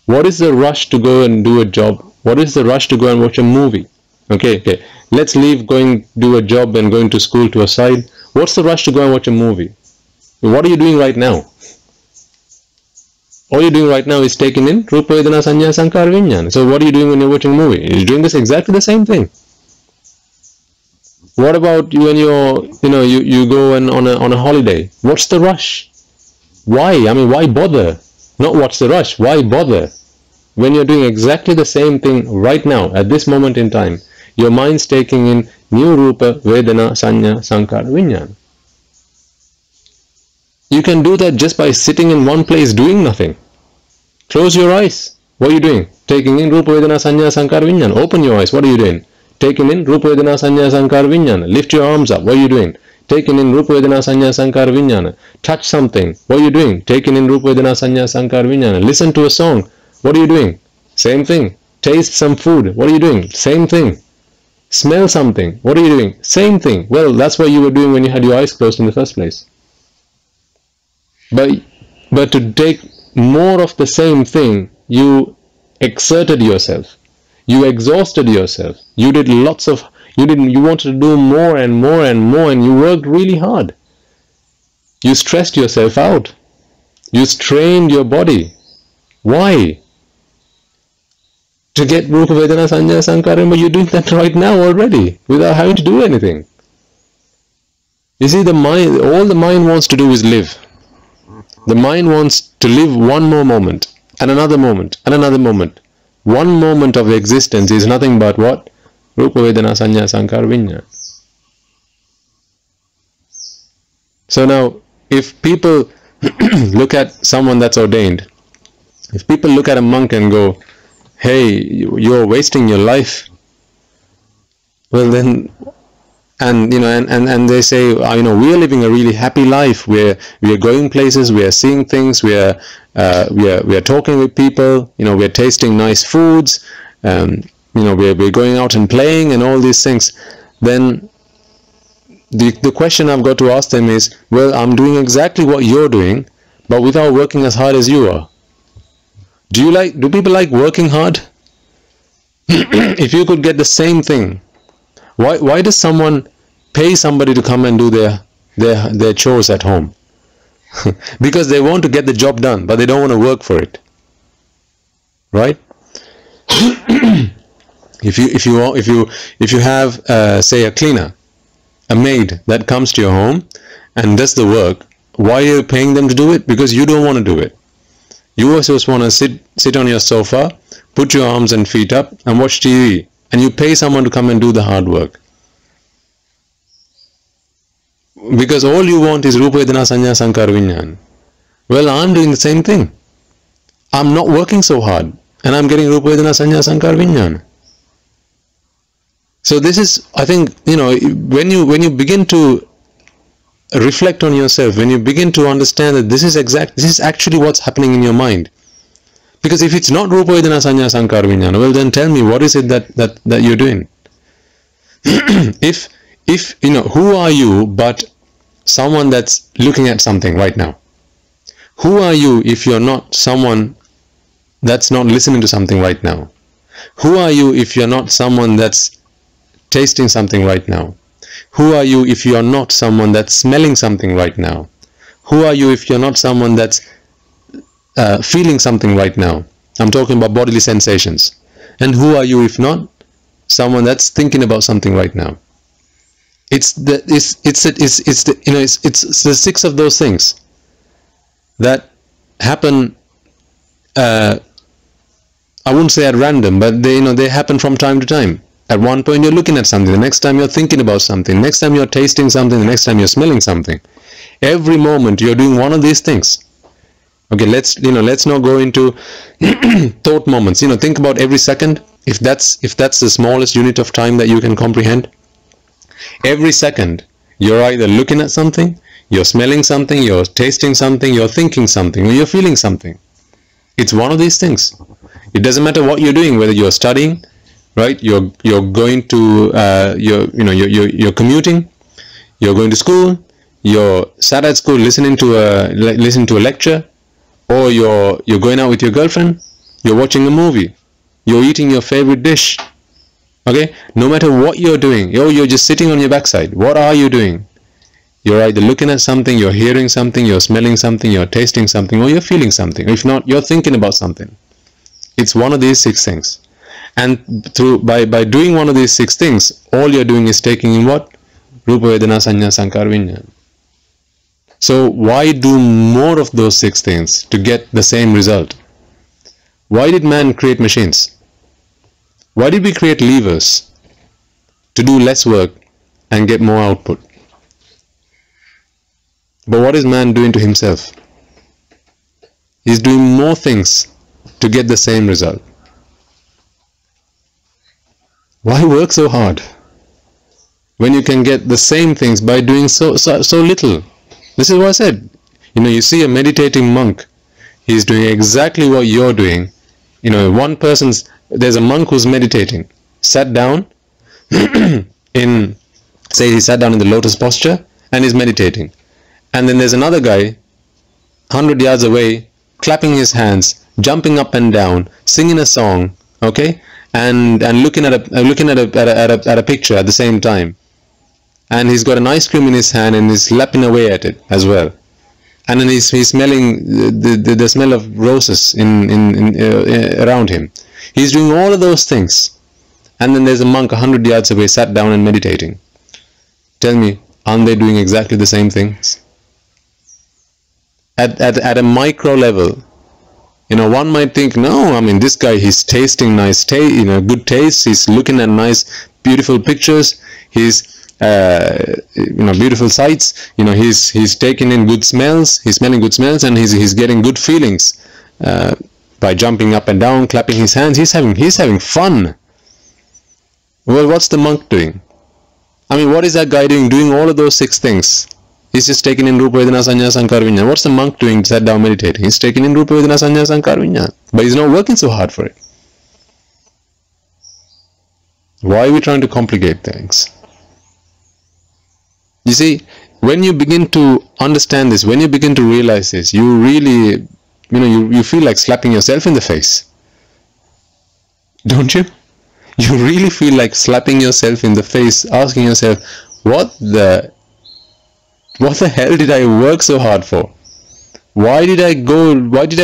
What is the rush to go and do a job? What is the rush to go and watch a movie? Okay. Let's leave do a job and going to school to a side. What's the rush to go and watch a movie? What are you doing right now? All you're doing right now is taking in Rupa Vedana Sanya Sankara Vijnana. So what are you doing when you're watching a movie? You're doing this exactly the same thing. What about you when you go on a holiday? What's the rush? Why? I mean, why bother? Not what's the rush? Why bother? When you're doing exactly the same thing right now, at this moment in time, your mind's taking in new Rupa, Vedana, Sanya, Sankara, Vijnana. You can do that just by sitting in one place doing nothing. Close your eyes. What are you doing? Taking in Rupa, Vedana, Sanya, Sankara, Vijnana. Open your eyes. What are you doing? Taking in Rupa, Vedana, Sanya, Sankara, Vijnana. Lift your arms up. What are you doing? Taking in Rupa, Vedana, Sanya, Sankara, Vijnana. Touch something. What are you doing? Taking in Rupa, Vedana, Sanya, Sankara, Vijnana. Listen to a song. What are you doing? Same thing. Taste some food. What are you doing? Same thing. Smell something. What are you doing? Same thing. Well, that's what you were doing when you had your eyes closed in the first place. But to take more of the same thing, you exerted yourself. You exhausted yourself. You did you wanted to do more and more and more, and you worked really hard. You stressed yourself out. You strained your body. Why? To get Rupa, Vedana, Sanya, Sankara, but you're doing that right now already, without having to do anything. You see, all the mind wants to do is live. The mind wants to live one more moment, and another moment, and another moment. One moment of existence is nothing but what? Rupa, Vedana, Sanya, Sankara, Vijnana. So now, if people look at someone that's ordained, if people look at a monk and go, hey, you're wasting your life, well then, and they say, we are living a really happy life. We are going places, we are seeing things, we are talking with people, we are tasting nice foods, we're going out and playing and all these things. Then the question I've got to ask them is, well, I'm doing exactly what you're doing, but without working as hard as you are. Do people like working hard? If you could get the same thing, why does someone pay somebody to come and do their chores at home? Because they want to get the job done, but they don't want to work for it, right? If you have say a cleaner, a maid that comes to your home and does the work, why are you paying them to do it? Because you don't want to do it. You also just want to sit on your sofa, put your arms and feet up and watch TV, and you pay someone to come and do the hard work. Because all you want is Rupa, Vedana, Sanya, Sankara, Vijnana. Well, I'm doing the same thing. I'm not working so hard, and I'm getting Rupa, Vedana, Sanya, Sankara, Vijnana. So this is, I think, when you begin to reflect on yourself, when you begin to understand that this is actually what's happening in your mind. Because if it's not Rupa, Vedana, Sanya, Sankara, Vijnana, well then tell me, what is it that you're doing? If who are you but someone that's looking at something right now? Who are you if you're not someone that's not listening to something right now? Who are you if you're not someone that's tasting something right now? Who are you if you're not someone that's smelling something right now? Who are you if you're not someone that's feeling something right now? I'm talking about bodily sensations. And who are you if not someone that's thinking about something right now? It's the six of those things that happen. I wouldn't say at random, but they happen from time to time. At one point you're looking at something, the next time you're thinking about something, the next time you're tasting something, the next time you're smelling something. Every moment you're doing one of these things. Okay, let's not go into thought moments. Think about every second. If that's the smallest unit of time that you can comprehend, every second you're either looking at something, you're smelling something, you're tasting something, you're thinking something, or you're feeling something. It's one of these things. It doesn't matter what you're doing, whether you're studying, right? You're going to you're commuting, you're going to school, you're sat at school listening to a lecture, or you're going out with your girlfriend, you're watching a movie, you're eating your favorite dish. Okay, no matter what you're doing, you're just sitting on your backside. What are you doing? You're either looking at something, you're hearing something, you're smelling something, you're tasting something, or you're feeling something. If not, you're thinking about something. It's one of these 6 things. And by doing one of these 6 things, all you're doing is taking in what? Rupa, Vedana, Sanya, Sankara, Vijnana. So why do more of those 6 things to get the same result? Why did man create machines? Why did we create levers? To do less work and get more output. But what is man doing to himself? He's doing more things to get the same result. Why work so hard when you can get the same things by doing so little? This is what I said. You see a meditating monk. He's doing exactly what you're doing. There's a monk who's meditating, sat down say he sat down in the lotus posture and is meditating. And then there's another guy 100 yards away, clapping his hands, jumping up and down, singing a song, okay, and looking at a picture at the same time. And he's got an ice cream in his hand and he's lapping away at it as well. And then he's smelling the smell of roses around him. He's doing all of those things. And then there's a monk 100 yards away, sat down and meditating. Tell me, aren't they doing exactly the same things? At a micro level, one might think, no, this guy, he's tasting nice good taste. He's looking at nice, beautiful pictures. He's beautiful sights. He's taking in good smells. He's smelling good smells, and he's getting good feelings by jumping up and down, clapping his hands. He's having fun. Well, what's the monk doing? What is that guy doing? Doing all of those 6 things. He's just taking in Rupa, Vedana, Sanya, Sankara, Vijnana. What's the monk doing? Sat down meditating. He's taking in Rupa, Vedana, Sanya, Sankara, Vijnana. But he's not working so hard for it. Why are we trying to complicate things? You see, when you begin to understand this, when you begin to realize this, you really, you feel like slapping yourself in the face. Don't you? You really feel like slapping yourself in the face, asking yourself, what the hell did I work so hard for? Why did I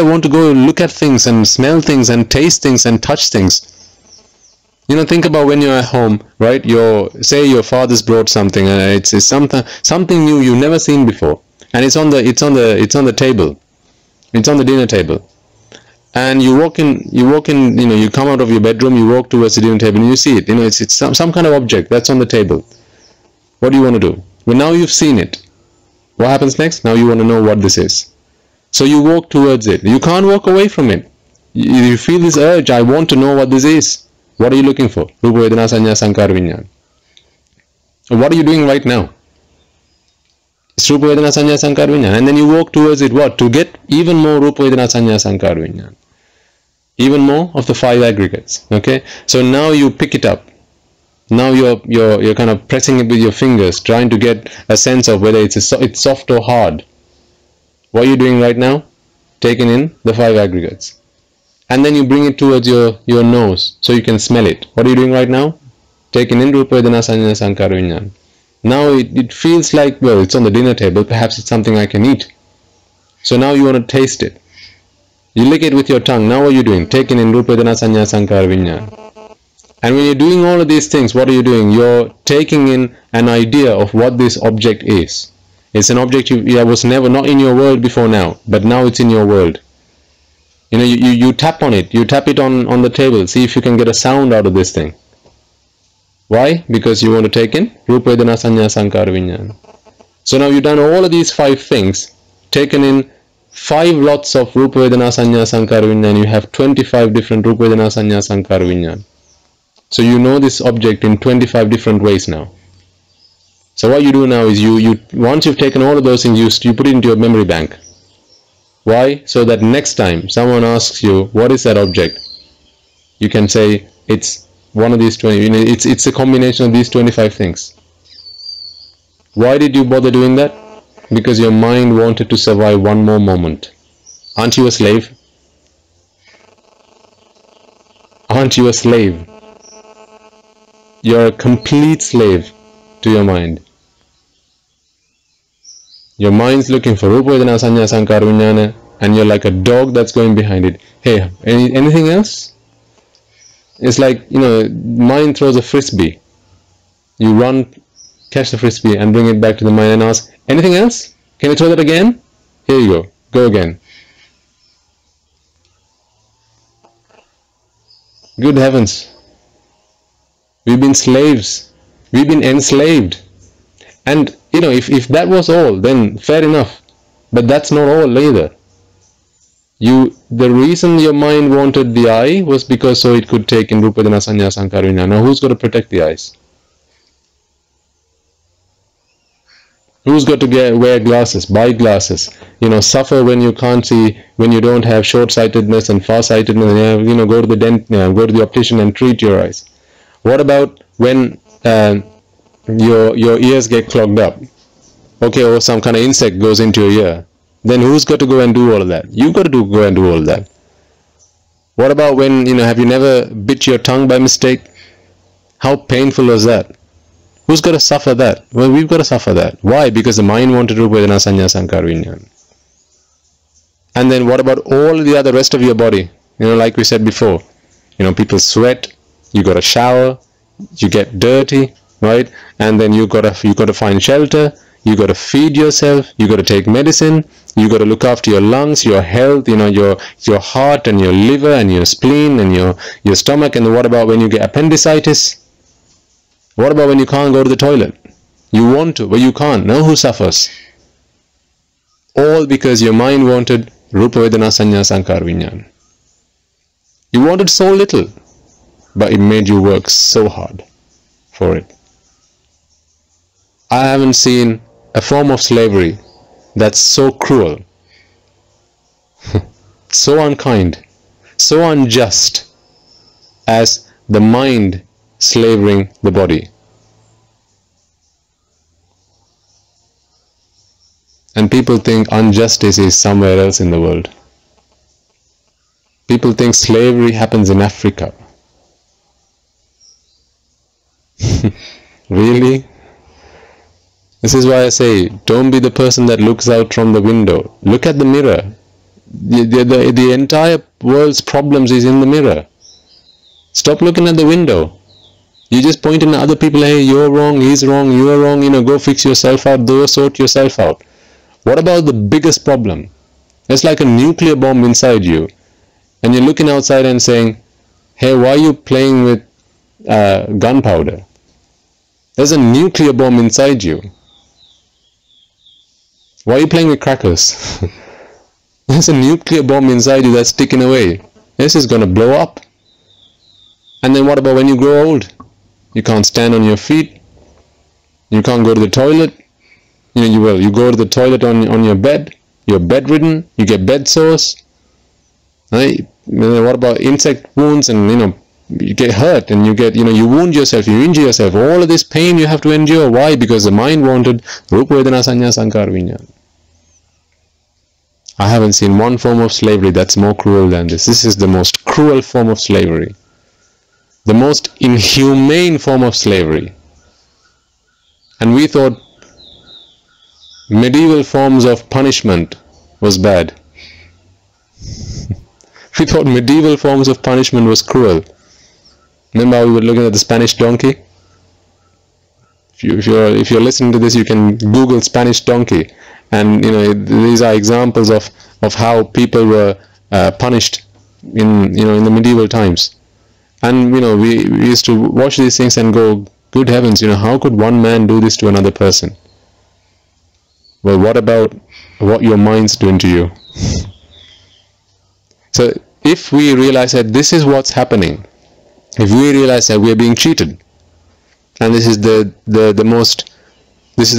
want to go look at things and smell things and taste things and touch things? Think about when you're at home, right? Say your father's brought something, it's something new you've never seen before, and it's on the table, it's on the dinner table, and you walk in, you come out of your bedroom, you walk towards the dinner table, and you see it, it's some kind of object that's on the table. What do you want to do? Well, now you've seen it. What happens next? Now you want to know what this is. So you walk towards it. You can't walk away from it. You feel this urge, I want to know what this is. What are you looking for? Rupa, Vedana, Sanya, Sankara, Vijnana. What are you doing right now? It's Rupa, Vedana, Sanya, Sankara, Vijnana. And then you walk towards it, what? To get even more Rupa, Vedana, Sanya, Sankara, Vijnana. Even more of the 5 aggregates. Okay? So now you pick it up. Now you're kind of pressing it with your fingers, trying to get a sense of whether it's soft or hard. What are you doing right now? Taking in the 5 aggregates. And then you bring it towards your nose so you can smell it. What are you doing right now? Taking in Rupa, Vedana, Sanya, Sankara, Vijnana. Now it feels like, well, it's on the dinner table, perhaps it's something I can eat. So now you want to taste it. You lick it with your tongue. Now what are you doing? Taking in Rupa, Vedana, Sanya, Sankara, Vijnana. And when you're doing all of these things, what are you doing? You're taking in an idea of what this object is. It's an object that was never, not in your world before now, but now it's in your world. You tap on it. You tap it on the table. See if you can get a sound out of this thing. Why? Because you want to take in Rupa, Vedana, Sanya, Sankara, Vijnana. So now you've done all of these 5 things, taken in 5 lots of Rupa, Vedana, Sanya, Sankara, Vijnana. You have 25 different Rupa, Vedana, Sanya, Sankara, Vijnana. So you know this object in 25 different ways now. So what you do now is you once you've taken all of those things, you put it into your memory bank. Why? So that next time someone asks you, what is that object? You can say, it's one of these 20, it's a combination of these 25 things. Why did you bother doing that? Because your mind wanted to survive one more moment. Aren't you a slave? Aren't you a slave? You're a complete slave to your mind. Your mind's looking for Rupa Vedana Sanya Sankara Vijnana, and you're like a dog that's going behind it. Hey, anything else? It's like, mind throws a frisbee. You run, catch the frisbee and bring it back to the mind and ask, anything else? Can you throw that again? Here you go. Go again. Good heavens. We've been slaves. We've been enslaved. And, if that was all, then fair enough. But that's not all either. The reason your mind wanted the eye was because so it could take in Rupa Vedana Sanya Sankara Vijnana. Now who's got to protect the eyes? Who's got to wear glasses, buy glasses, suffer when you can't see, when you don't have short-sightedness and far-sightedness, go to the optician and treat your eyes. What about when your ears get clogged up? Okay, or some kind of insect goes into your ear. Then who's got to go and do all of that? You've got to go and do all of that. What about when, have you never bit your tongue by mistake? How painful was that? Who's got to suffer that? Well, we've got to suffer that. Why? Because the mind wanted Rupa Vedana Sanya Sankara Vijnana. And then what about all the other rest of your body? Like we said before, people sweat, you got to shower, you get dirty, right? And then you got to find shelter, you got to feed yourself, you got to take medicine, you got to look after your lungs, your health, your heart and your liver and your spleen and your stomach. And what about when you get appendicitis? What about when you can't go to the toilet? You want to, but you can't. Now who suffers? All because your mind wanted Rupa Vedana Sanya Sankara Vijnana. You wanted so little, but it made you work so hard for it. I haven't seen a form of slavery that's so cruel, so unkind, so unjust as the mind slavering the body. And people think injustice is somewhere else in the world. People think slavery happens in Africa. Really? This is why I say, don't be the person that looks out from the window. Look at the mirror. The entire world's problems is in the mirror. Stop looking at the window. You just pointing at other people, hey, you're wrong, he's wrong, you're wrong, go fix yourself out, go sort yourself out. What about the biggest problem? It's like a nuclear bomb inside you. And you're looking outside and saying, hey, why are you playing with gunpowder? There's a nuclear bomb inside you. Why are you playing with crackers? There's a nuclear bomb inside you that's ticking away. This is going to blow up. And then what about when you grow old? You can't stand on your feet. You can't go to the toilet. You will. You go to the toilet on your bed. You're bedridden. You get bed sores. Right? What about insect wounds? And you get hurt and you get, you wound yourself, you injure yourself. All of this pain you have to endure. Why? Because the mind wanted Rupa Vedana Sanya Sankara Vijnana. I haven't seen one form of slavery that's more cruel than this. This is the most cruel form of slavery. The most inhumane form of slavery. And we thought medieval forms of punishment was bad. We thought medieval forms of punishment was cruel. Remember how we were looking at the Spanish donkey? If you're listening to this, you can Google Spanish donkey, and these are examples of how people were punished in the medieval times. And we used to watch these things and go, good heavens, how could one man do this to another person? Well, what about what your mind's doing to you? So if we realize that this is what's happening, if we realize that we are being cheated, and this is the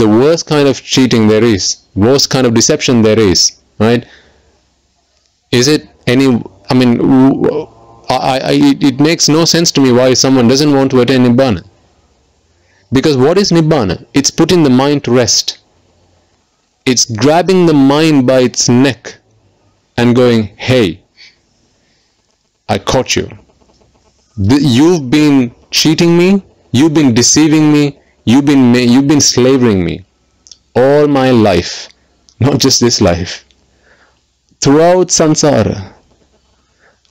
worst kind of cheating there is, worst kind of deception there is, right? Is it any? I mean, it makes no sense to me why someone doesn't want to attain Nibbana. Because what is Nibbana? It's putting the mind to rest. It's grabbing the mind by its neck and going, hey, I caught you. You've been cheating me, you've been deceiving me, you've been slavering me all my life, not just this life. Throughout samsara,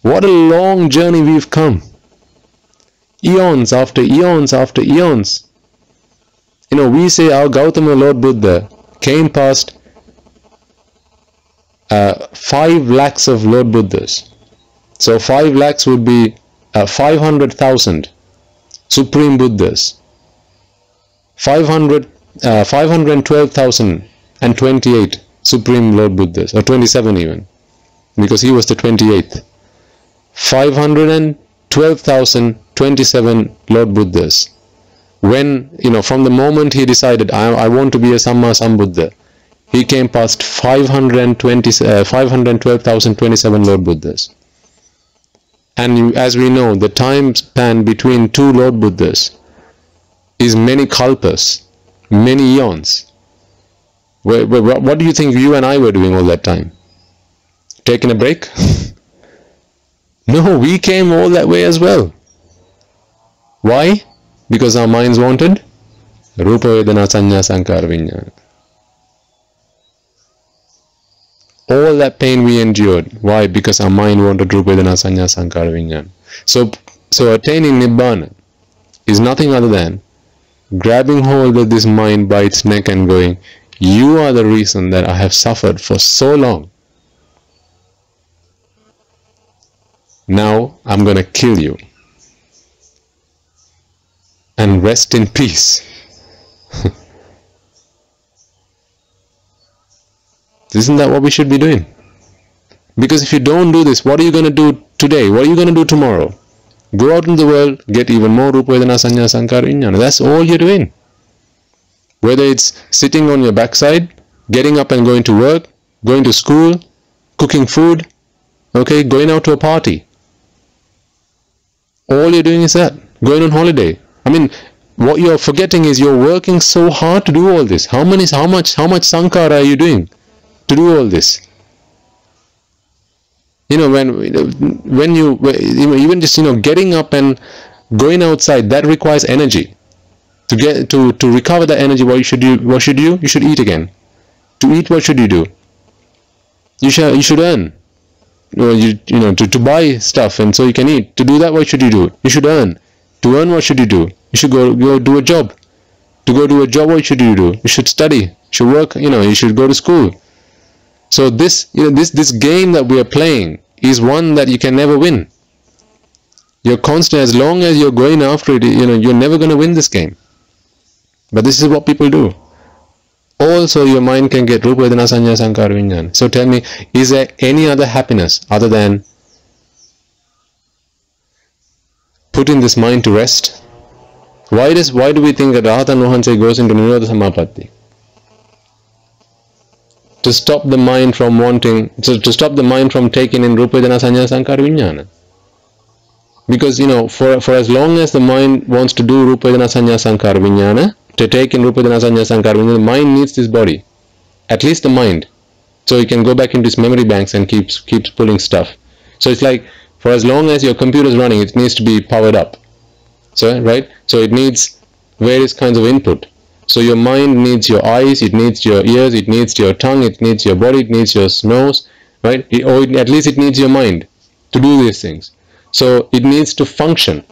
what a long journey we've come. Eons after eons after eons. You know, we say our Gautama Lord Buddha came past 5 lakhs of Lord Buddhas. So 5 lakhs would be 500,000 Supreme Buddhas. 512,028 Supreme Lord Buddhas, or 27 even, because he was the 28th. 512,027 Lord Buddhas. When, you know, from the moment he decided, I want to be a Samma Sambuddha, he came past 512,027 Lord Buddhas. And as we know, the time span between 2 Lord Buddhas is many kalpas, many eons. What do you think you and I were doing all that time? Taking a break? No, we came all that way as well. Why? Because our minds wanted Rupa Vedana Sanya Sankara Vijnana. All that pain we endured. Why? Because our mind wanted Rupa Vedana Sanya Sankara Vijnana. So attaining Nibbana is nothing other than grabbing hold of this mind by its neck and going, you are the reason that I have suffered for so long. Now I'm going to kill you and rest in peace. Isn't that what we should be doing? Because if you don't do this, what are you going to do today? What are you going to do tomorrow? Go out in the world, get even more Rupa Vedana Sanya Sankara Vijnana. That's all you're doing. Whether it's sitting on your backside, getting up and going to work, going to school, cooking food, okay, going out to a party. All you're doing is that. Going on holiday. I mean, what you're forgetting is you're working so hard to do all this. How much sankara are you doing to do all this? You know, when you even just, you know, getting up and going outside, that requires energy. To get to recover that energy, what should you do? You should eat again. To eat, what should you do? You should earn. To buy stuff and so you can eat. To do that, what should you do? You should earn. To earn, what should you do? You should go do a job. To go do a job, what should you do? You should study. You should work. You should go to school. So this game that we are playing is one that you can never win. You're constant. As long as you're going after it, you're never going to win this game. But this is what people do. Also, your mind can get Rupa Vedana Sanya Sankara Vijnana. So tell me, is there any other happiness other than putting this mind to rest? Why do we think that Rahatan Vahanse goes into Nirodha Samapatti? To stop the mind from to stop the mind from taking in Rupa Vedana Sanya Sankara Vijnana. Because, for as long as the mind wants to do Rupa Vedana Sanya Sankara Vijnana, to take in Rupa Vedana Sanya Sankara Vijnana, the mind needs this body. At least the mind. So it can go back into its memory banks and keeps pulling stuff. So it's like, for as long as your computer is running, it needs to be powered up. So, right? So it needs various kinds of input. So your mind needs your eyes, it needs your ears, it needs your tongue, it needs your body, it needs your nose, right? At least it needs your mind to do these things. So it needs to function.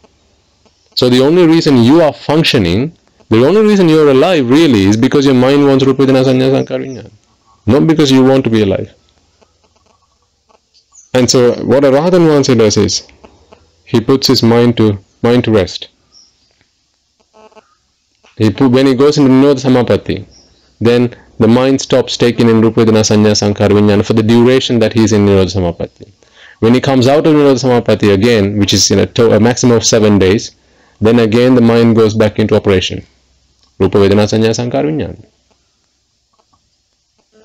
So the only reason you are functioning, the only reason you are alive really is because your mind wants Rupa Vedana Sanya Sankara Vijnana. Not because you want to be alive. And so what a Rahatan Vahanse does is, he puts his mind to rest. When he goes into Nirodha Samapatti, then the mind stops taking in Rupa Vedana Sanya Sankara Vijnana for the duration that he is in Nirodha Samapatti. When he comes out of Nirodha Samapatti again, which is a maximum of 7 days, then again the mind goes back into operation. Rupa Vedana Sanya Sankara Vijnana.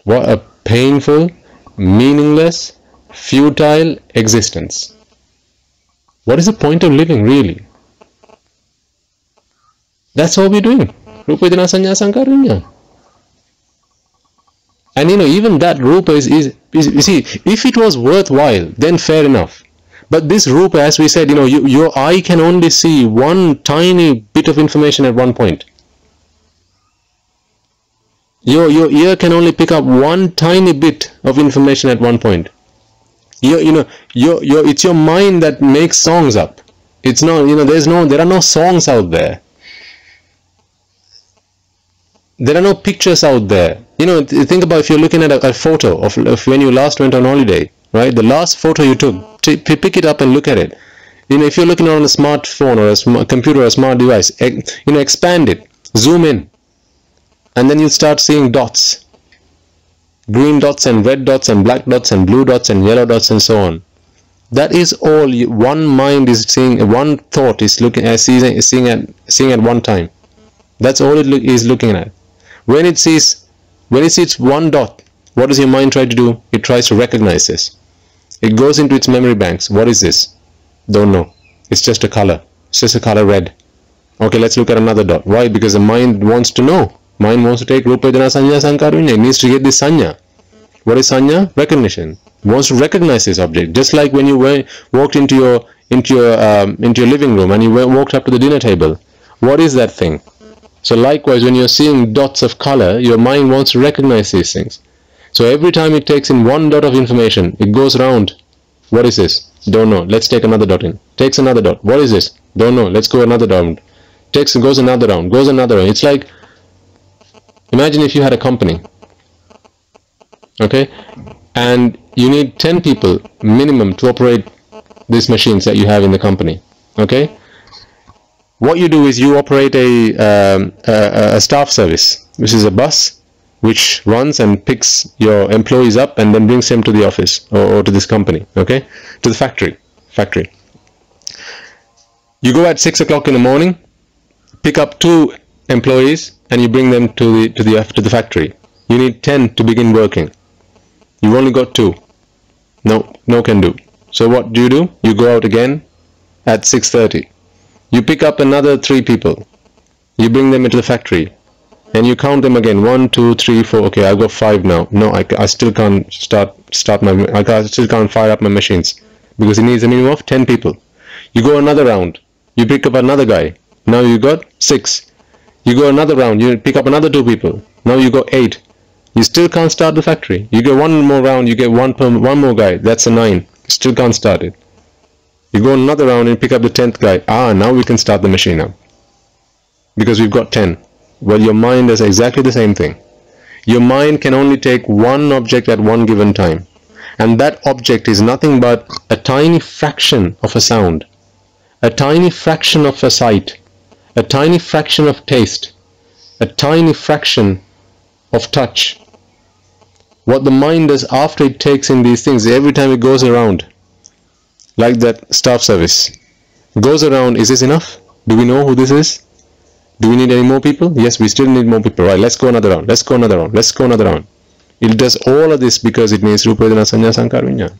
What a painful, meaningless, futile existence. What is the point of living really? That's all we're doing. Rupa Vedana Sanya Sankara Vijnana. And even that rupa is you see, if it was worthwhile, then fair enough. But this rupa, as we said, your eye can only see one tiny bit of information at one point. Your ear can only pick up one tiny bit of information at one point. It's your mind that makes songs up. It's not, there are no songs out there. There are no pictures out there. Think about if you're looking at a photo of when you last went on holiday, right? The last photo you took, pick it up and look at it. If you're looking on a smartphone or a computer or a smart device, expand it, zoom in, and then you start seeing dots. Green dots and red dots and black dots and blue dots and yellow dots and so on. That is all one mind is seeing, one thought is seeing at one time. That's all it is looking at. When it sees one dot, what does your mind try to do? It tries to recognize this. It goes into its memory banks. What is this? Don't know. It's just a color. It's just a color red. Okay, let's look at another dot. Why? Because the mind wants to know. Mind wants to take rupa vedana sanya sankara vinyana. It needs to get this sanya. What is sanya? Recognition. It wants to recognize this object. Just like when you walked into your living room and you walked up to the dinner table. What is that thing? So likewise, when you're seeing dots of color, your mind wants to recognize these things. So every time it takes in one dot of information, it goes around. What is this? Don't know. Let's take another dot in. Takes another dot. What is this? Don't know. Let's go another round. Goes another round. Goes another round. It's like, imagine if you had a company, okay, and you need 10 people minimum to operate these machines that you have in the company, okay. What you do is you operate a staff service, which is a bus which runs and picks your employees up and then brings them to the office or to this company, okay, to the factory. You go at 6 o'clock in the morning, pick up 2 employees and you bring them to the factory. You need 10 to begin working. You've only got 2. No can do. So what do? You go out again at 6:30. You pick up another 3 people. You bring them into the factory and you count them again. 1, 2, 3, 4. Okay, I've got 5 now. No, I still can't I still can't fire up my machines because it needs a minimum of 10 people. You go another round. You pick up another guy. Now you got 6. You go another round. You pick up another 2 people. Now you got 8. You still can't start the factory. You go one more round. You get one more guy. That's a 9. Still can't start it. You go another round and pick up the 10th guy. Now we can start the machine up. Because we've got 10. Well, your mind does exactly the same thing. Your mind can only take one object at one given time. And that object is nothing but a tiny fraction of a sound, a tiny fraction of a sight, a tiny fraction of taste, a tiny fraction of touch. What the mind does after it takes in these things, every time it goes around, like that staff service, goes around, is this enough? Do we know who this is? Do we need any more people? Yes, we still need more people. Right, let's go another round. Let's go another round. Let's go another round. It does all of this because it needs rupa vedana sanya sankara vinyana.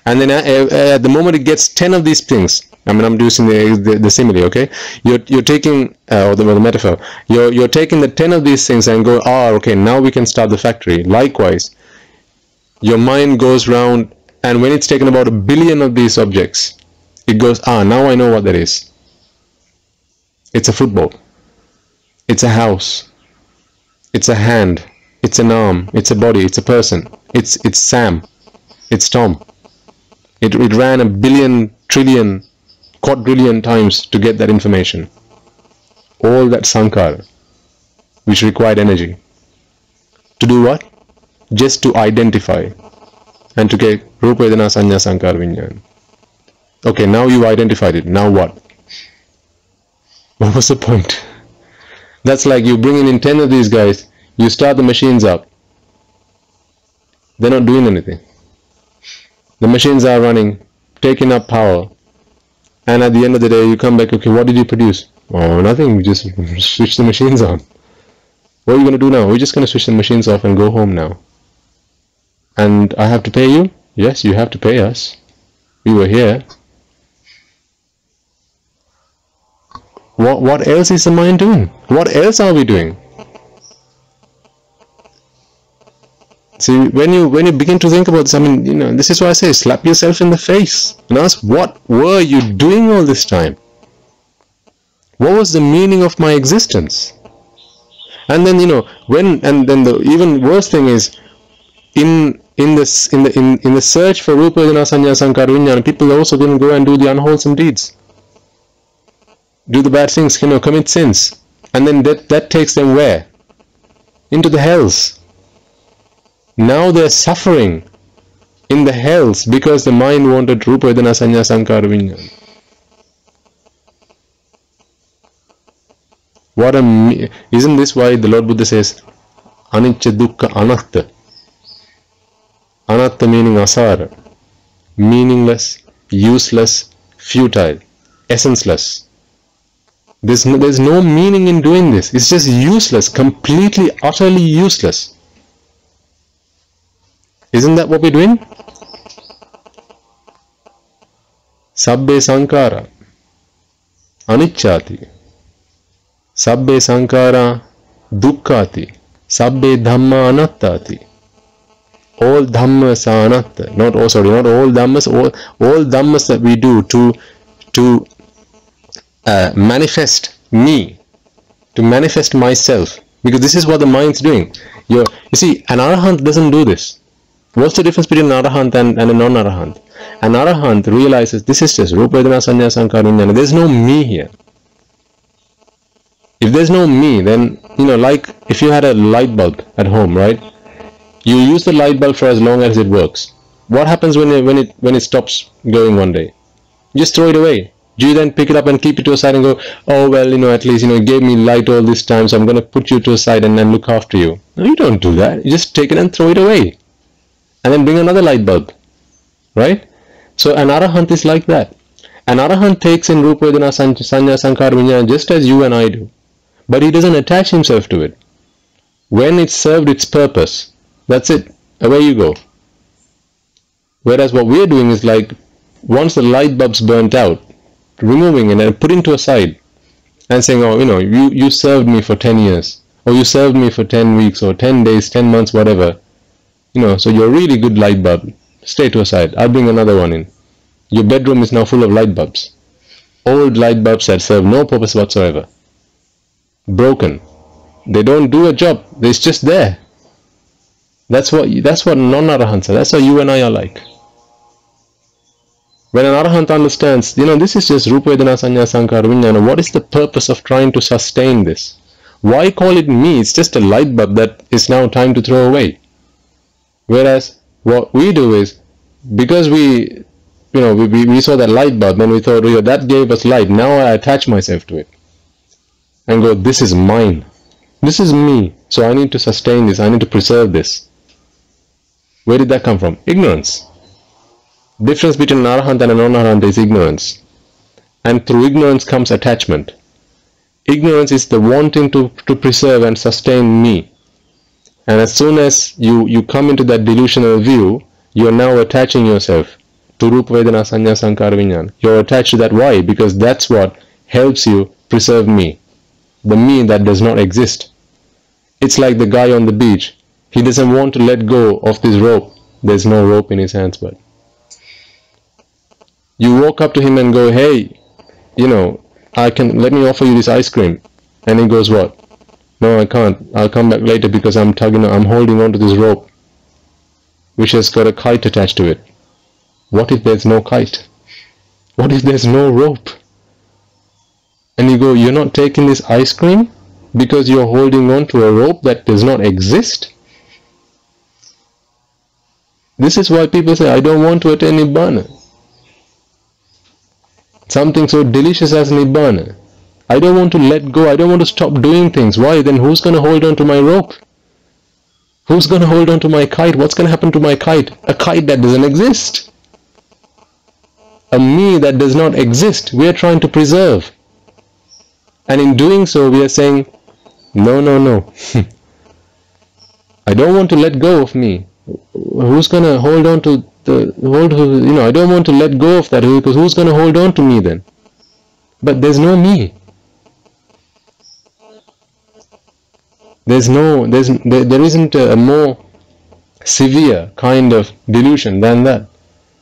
And then at the moment it gets 10 of these things, I'm using the simile, okay? You're taking, or the metaphor, you're taking the 10 of these things and go, okay, now we can start the factory. Likewise, your mind goes round, and when it's taken about 1 billion of these objects, it goes, now I know what that is. It's a football. It's a house. It's a hand. It's an arm. It's a body. It's a person. It's Sam. It's Tom. It ran 1 billion, trillion, quadrillion times to get that information. All that sankara, which required energy. To do what? Just to identify and to get rupa vedana sanya sankara vinyana. Okay, now you identified it. Now what? What was the point? That's like you bringing in 10 of these guys, you start the machines up. They're not doing anything. The machines are running, taking up power. And at the end of the day, you come back, okay, what did you produce? Oh, nothing, we just switch the machines on. What are you going to do now? We're just going to switch the machines off and go home now. And I have to pay you? Yes, you have to pay us. We were here. What else is the mind doing? What else are we doing? See, when you begin to think about this, I mean, this is why I say, slap yourself in the face and ask, what were you doing all this time? What was the meaning of my existence? And then, and then the even worse thing is, in the search for Rupa Vedana Sanya Sankara Vijnana, people are also going to go and do the unwholesome deeds, do the bad things, commit sins, and then that takes them where? Into the hells. Now they're suffering in the hells because the mind wanted Rupa Vedana Sanya Sankara Vijnana. Isn't this why the Lord Buddha says Anicca Dukkha Anatta? Anatta meaning asara, meaningless, useless, futile, essenceless. There's no meaning in doing this. It's just useless, completely, utterly useless. Isn't that what we're doing? Sabbe Sankara Anicchati, Sabbe Sankara Dukkhati, Sabbe Dhamma Anattati. All dhammas are anatta. Not all dhammas. All dhammas that we do to manifest me, to manifest myself, because this is what the mind's doing. You see, an arahant doesn't do this. What's the difference between an arahant and a non-arahant? An arahant realizes this is just Rupa Vedana Sanya Sankara Vijnana. There's no me here. If there's no me, then like if you had a light bulb at home, right? You use the light bulb for as long as it works. What happens when it stops going one day? You just throw it away. Do you then pick it up and keep it to a side and go, oh well, at least it gave me light all this time, so I'm going to put you to a side and then look after you? No, you don't do that. You just take it and throw it away, and then bring another light bulb, right? So an arahant is like that. An arahant takes in Rupa Vedana Sanya Sankara Vijnana just as you and I do, but he doesn't attach himself to it. When it served its purpose, that's it. Away you go. Whereas what we're doing is like, once the light bulb's burnt out, removing it and putting to a side and saying, oh, you served me for 10 years, or you served me for 10 weeks, or 10 days, 10 months, whatever. So you're a really good light bulb. Stay to a side. I'll bring another one in. Your bedroom is now full of light bulbs. Old light bulbs that serve no purpose whatsoever. Broken. They don't do a job. It's just there. That's what non-arahants are. That's how you and I are like. When an arahant understands, this is just Rupa Vedana Sanya Sankara Vijnana, what is the purpose of trying to sustain this? Why call it me? It's just a light bulb that is now time to throw away. Whereas what we do is, because we saw that light bulb and we thought, that gave us light, now I attach myself to it and go, this is mine. This is me. So I need to sustain this. I need to preserve this. Where did that come from? Ignorance. Difference between an arahant and a non-arahant is ignorance. And through ignorance comes attachment. Ignorance is the wanting to preserve and sustain me. And as soon as you come into that delusional view, you are now attaching yourself to Rupa Vedana Sanya Sankara Vijnana. You're attached to that. Why? Because that's what helps you preserve me. The me that does not exist. It's like the guy on the beach. He doesn't want to let go of this rope. There's no rope in his hands, but you walk up to him and go, hey, let me offer you this ice cream. And he goes, what? No, I can't. I'll come back later because I'm holding on to this rope, which has got a kite attached to it. What if there's no kite? What if there's no rope? And you go, you're not taking this ice cream because you're holding on to a rope that does not exist? This is why people say, I don't want to attain Nibbana. Something so delicious as Nibbana. I don't want to let go. I don't want to stop doing things. Why? Then who's going to hold on to my rope? Who's going to hold on to my kite? What's going to happen to my kite? A kite that doesn't exist. A me that does not exist. We are trying to preserve. And in doing so, we are saying, no. I don't want to let go of me. Who's going to hold on to I don't want to let go of that, because who's going to hold on to me then? But there's no me. There isn't a more severe kind of delusion than that.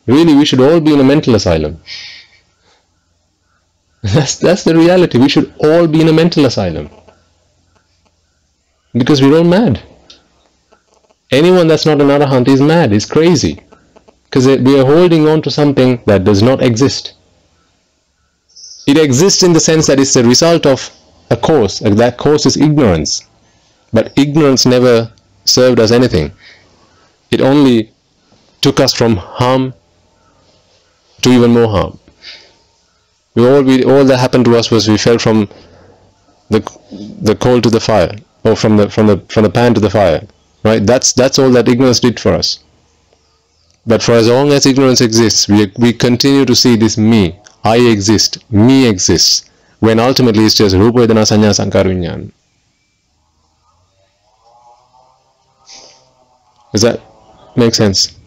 Really, we should all be in a mental asylum. That's the reality. We should all be in a mental asylum. Because we're all mad. Anyone that's not an arahant is mad, is crazy. Because we are holding on to something that does not exist. It exists in the sense that it's the result of a cause, and that cause is ignorance. But ignorance never served us anything. It only took us from harm to even more harm. All that happened to us was we fell from the coal to the fire, or from the pan to the fire. Right? That's all that ignorance did for us. But for as long as ignorance exists, we continue to see this me. I exist, me exists, when ultimately it's just Rupa Vedana Sanya Sankara Vijnana. Does that make sense?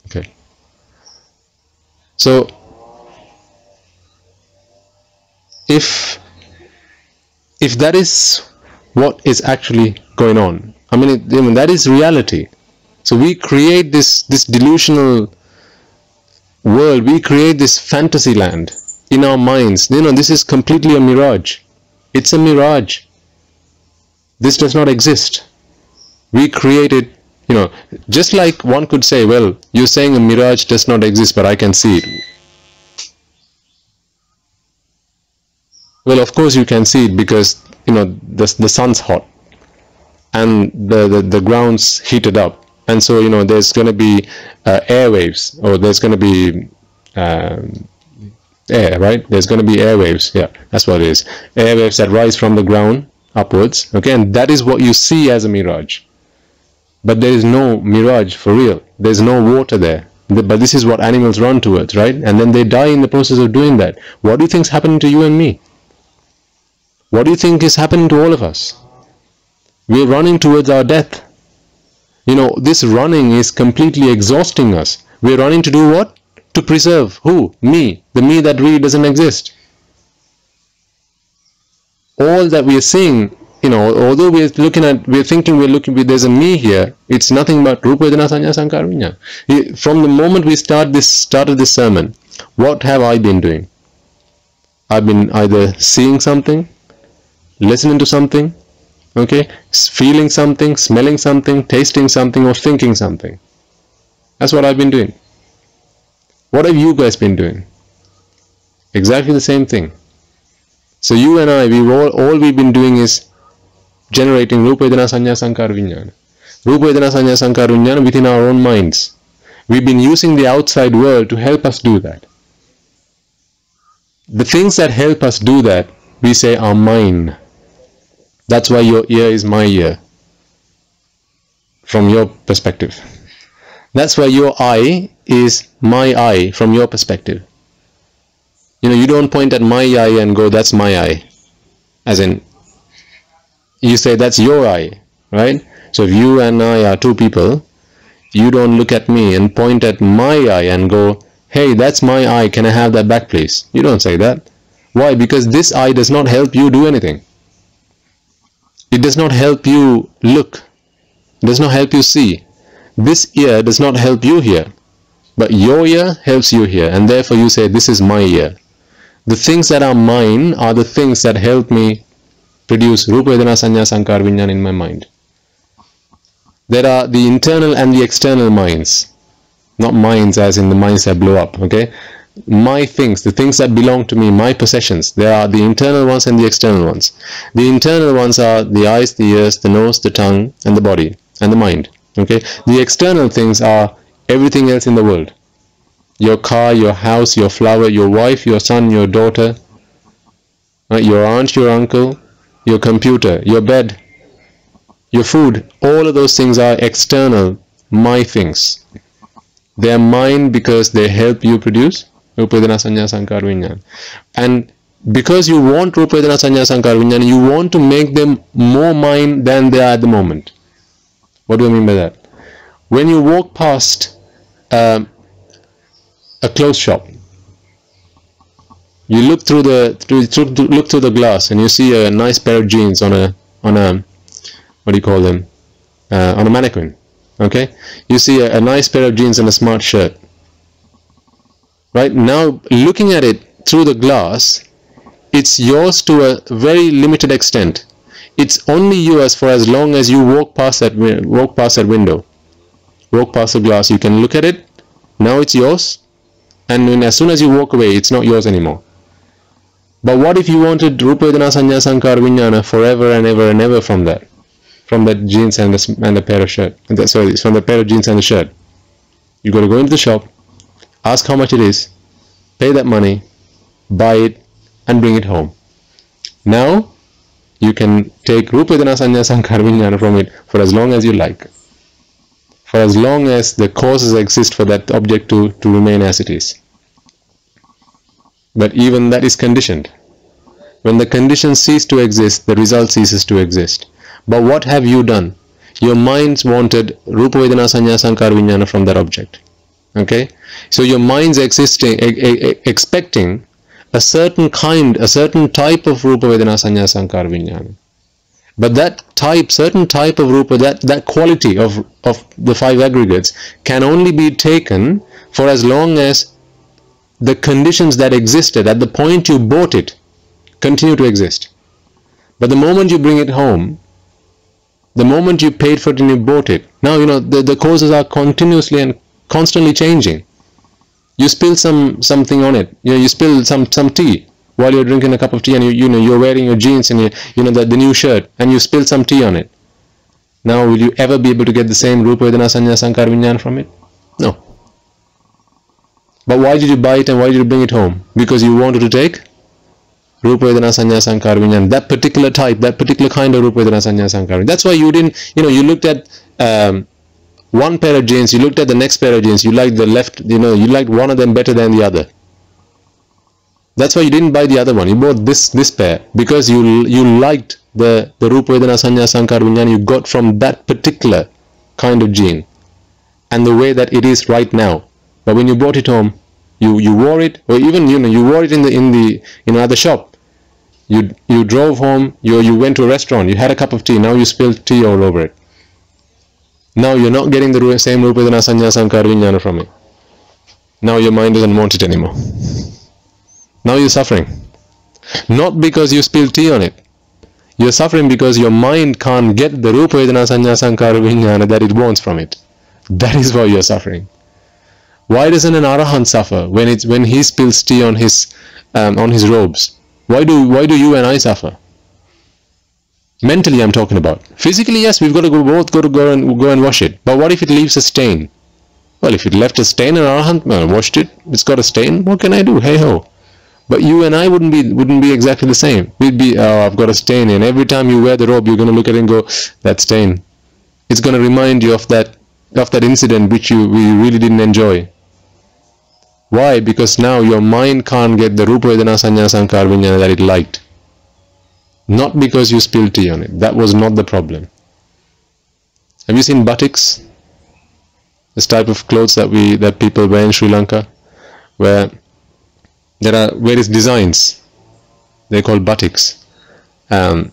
Okay. So, if that is what is actually going on, I mean, that is reality. So we create this delusional world, we create this fantasy land in our minds. This is completely a mirage. It's a mirage. This does not exist. We create it, just like one could say, well, you're saying a mirage does not exist, but I can see it. Well, of course you can see it, because the sun's hot and the ground's heated up. And so, there's going to be airwaves, or there's going to be air, right? There's going to be airwaves. Yeah, that's what it is. Airwaves that rise from the ground upwards. Okay, and that is what you see as a mirage. But there is no mirage for real. There's no water there. But this is what animals run towards, right? And then they die in the process of doing that. What do you think is happening to you and me? What do you think is happening to all of us? We're running towards our death. This running is completely exhausting us. We're running to do what? To preserve who? Me. The me that really doesn't exist. All that we are seeing, although we're thinking there's a me here, it's nothing but Rupa Vedana Sanya Sankara Vijnana. From the moment we started this sermon, what have I been doing? I've been either seeing something, listening to something, okay, feeling something, smelling something, tasting something, or thinking something. That's what I've been doing. What have you guys been doing? Exactly the same thing. So you and I, all we've been doing is generating Rupa Vedana Sanya Sankara Vijnana. Rupa Vedana Sanya Sankara Vijnana within our own minds. We've been using the outside world to help us do that. The things that help us do that, we say are mine. That's why your ear is my ear, from your perspective. That's why your eye is my eye, from your perspective. You don't point at my eye and go, that's my eye. As in, you say, that's your eye, right? So if you and I are two people, you don't look at me and point at my eye and go, hey, that's my eye, can I have that back, please? You don't say that. Why? Because this eye does not help you do anything. It does not help you look. It does not help you see. This ear does not help you hear. But your ear helps you hear. And therefore you say, this is my ear. The things that are mine are the things that help me produce Rupa Vedana Sanya Sankara Vijnana in my mind. There are the internal and the external minds. Not minds as in the minds that blow up, okay? My things, the things that belong to me, my possessions. There are the internal ones and the external ones. The internal ones are the eyes, the ears, the nose, the tongue, and the body, and the mind. Okay. The external things are everything else in the world. Your car, your house, your flower, your wife, your son, your daughter, your aunt, your uncle, your computer, your bed, your food. All of those things are external, my things. They are mine because they help you produce Rupa Vedana Sanya Sankara Vijnana. And because you want Rupa Vedana Sanya Sankara Vijnana, you want to make them more mine than they are at the moment. What do I mean by that? When you walk past a clothes shop, you look through the glass and you see a nice pair of jeans on a what do you call them? On a mannequin. Okay, you see a nice pair of jeans and a smart shirt. Right now, looking at it through the glass, it's yours to a very limited extent. It's only yours for as long as you walk past that window, walk past the glass. You can look at it. Now it's yours, and when, as soon as you walk away, it's not yours anymore. But what if you wanted Rupa Vedana Sanya Sankara Vijnana forever and ever and ever from that jeans and the pair of shirt? Sorry, from the pair of jeans and the shirt. You got to go into the shop, ask how much it is, pay that money, buy it, and bring it home. Now you can take Rupa Vedana Sanya Sankara Vijnana from it for as long as you like, for as long as the causes exist for that object to remain as it is. But even that is conditioned. When the conditions cease to exist, the result ceases to exist. But what have you done? Your minds wanted Rupa Vedana Sanya Sankara Vijnana from that object. Okay? So your mind's expecting a certain type of Rupa Vedana Sanya Sankara Vijnana. But that certain type of Rupa, that quality of the five aggregates can only be taken for as long as the conditions that existed at the point you bought it continue to exist. But the moment you bring it home, the moment you paid for it and you bought it, now the causes are continuously and constantly changing. You spill something on it. You spill some tea while you're drinking a cup of tea, and you're wearing your jeans and the new shirt, and you spill some tea on it. Now, will you ever be able to get the same Rupa Vedana Sanya Sankara Vijnana from it? No. But why did you buy it and why did you bring it home? Because you wanted to take Rupa Vedana Sanya Sankara Vijnana, that particular type, that particular kind of Rupa Vedana Sanya Sankara. That's why you didn't, you looked at one pair of jeans, you looked at the next pair of jeans, you liked the left, you liked one of them better than the other. That's why you didn't buy the other one. You bought this pair because you liked the Rupa Vedana Sanya Sankara Vijnana you got from that particular kind of gene and the way that it is right now. But when you brought it home, you wore it, or even you wore it in the at the shop. You drove home, you went to a restaurant, you had a cup of tea, now you spilled tea all over it. Now you're not getting the same Rupa Vedana Sanya Sankara Vijnana from it. Now your mind doesn't want it anymore. Now you're suffering. Not because you spilled tea on it. You're suffering because your mind can't get the Rupa Vedana Sanya Sankara Vijnana that it wants from it. That is why you're suffering. Why doesn't an Arahant suffer when he spills tea on his robes? Why do you and I suffer? Mentally, I'm talking about. Physically, yes, we've got to go and wash it. But what if it leaves a stain? Well, if it left a stain and Arahant washed it, it's got a stain. What can I do? Hey ho. But you and I wouldn't be exactly the same. We'd be, oh, I've got a stain, and every time you wear the robe, you're going to look at it and go, that stain. It's going to remind you of that incident which we really didn't enjoy. Why? Because now your mind can't get the Rupa Vedana Sanya Sankara Vijnana that it liked. Not because you spilled tea on it. That was not the problem. Have you seen batiks? This type of clothes that people wear in Sri Lanka, where there are various designs. They're called batiks, and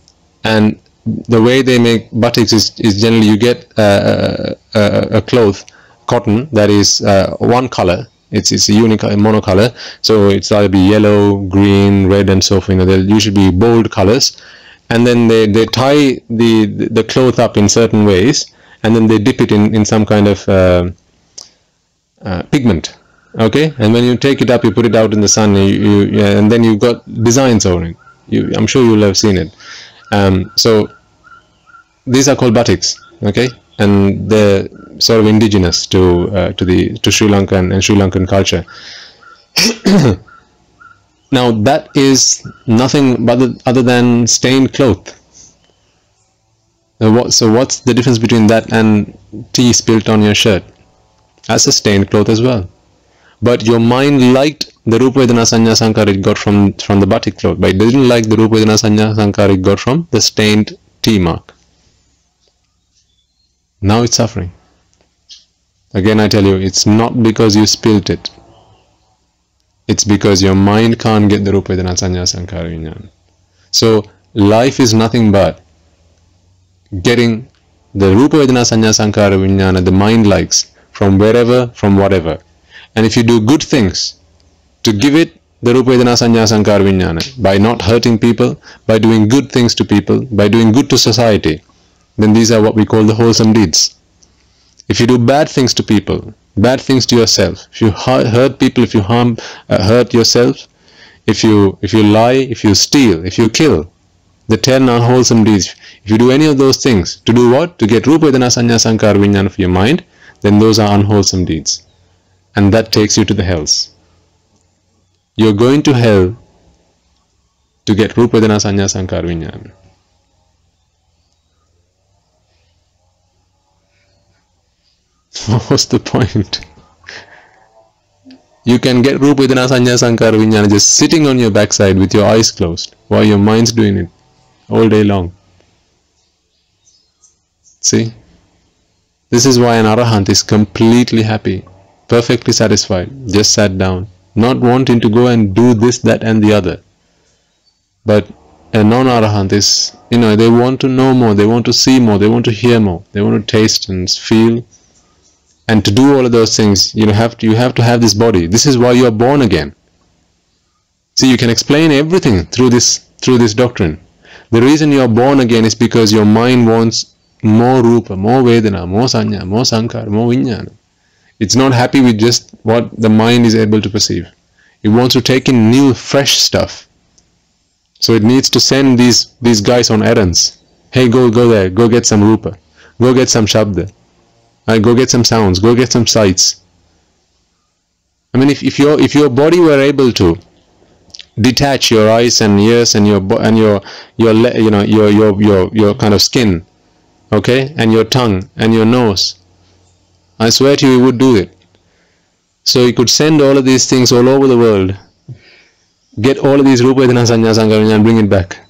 the way they make batiks is generally you get a cloth, cotton that is one color. It's a monocolor, so it's either be yellow, green, red, and so forth. They'll usually be bold colors, and then they tie the cloth up in certain ways, and then they dip it in some kind of pigment. Okay, and when you take it up, you put it out in the sun, and then you've got designs on it. I'm sure you'll have seen it. So these are called batiks. Okay, and they're sort of indigenous to Sri Lanka and Sri Lankan culture. Now that is nothing other than stained cloth. So what's the difference between that and tea spilt on your shirt? That's a stained cloth as well. But your mind liked the Rupa Vedana Sanya Sankara it got from the batik cloth, but it didn't like the Rupa Vedana Sanya Sankara it got from the stained tea mark. Now it's suffering. Again, I tell you, it's not because you spilt it. It's because your mind can't get the Rupa Vedana Sanya Sankara Vijnana. So life is nothing but getting the Rupa Vedana Sanya Sankara Vijnana the mind likes, from wherever, from whatever. And if you do good things to give it the Rupa Vedana Sanya Sankara Vijnana, by not hurting people, by doing good things to people, by doing good to society, then these are what we call the wholesome deeds. If you do bad things to people, bad things to yourself, if you hurt people, if you hurt yourself, if you lie, if you steal, if you kill, the 10 unwholesome deeds, if you do any of those things, to do what? To get Rupa Vedana Sanya Sankara Vijnana for your mind, then those are unwholesome deeds. And that takes you to the hells. You're going to hell to get Rupa Vedana Sanya Sankara Vijnana. What's the point? You can get Rupa Vedana Sanya Sankara Vijnana just sitting on your backside with your eyes closed while your mind's doing it all day long. See? This is why an Arahant is completely happy, perfectly satisfied, just sat down, not wanting to go and do this, that and the other. But a non-Arahant is, they want to know more, they want to see more, they want to hear more, they want to taste and feel. And to do all of those things, you have to have this body. This is why you are born again. See, you can explain everything through this doctrine. The reason you are born again is because your mind wants more Rupa, more Vedana, more Sanya, more Sankara, more Vijnana. It's not happy with just what the mind is able to perceive. It wants to take in new, fresh stuff. So it needs to send these guys on errands. Hey, go there, go get some Rupa, go get some Shabda. Go get some sounds, go get some sights. I mean, if your body were able to detach your eyes and ears and your kind of skin, okay, and your tongue and your nose, I swear to you, he would do it. So he could send all of these things all over the world, get all of these Rupa Vedana Sanya Sankara and bring it back.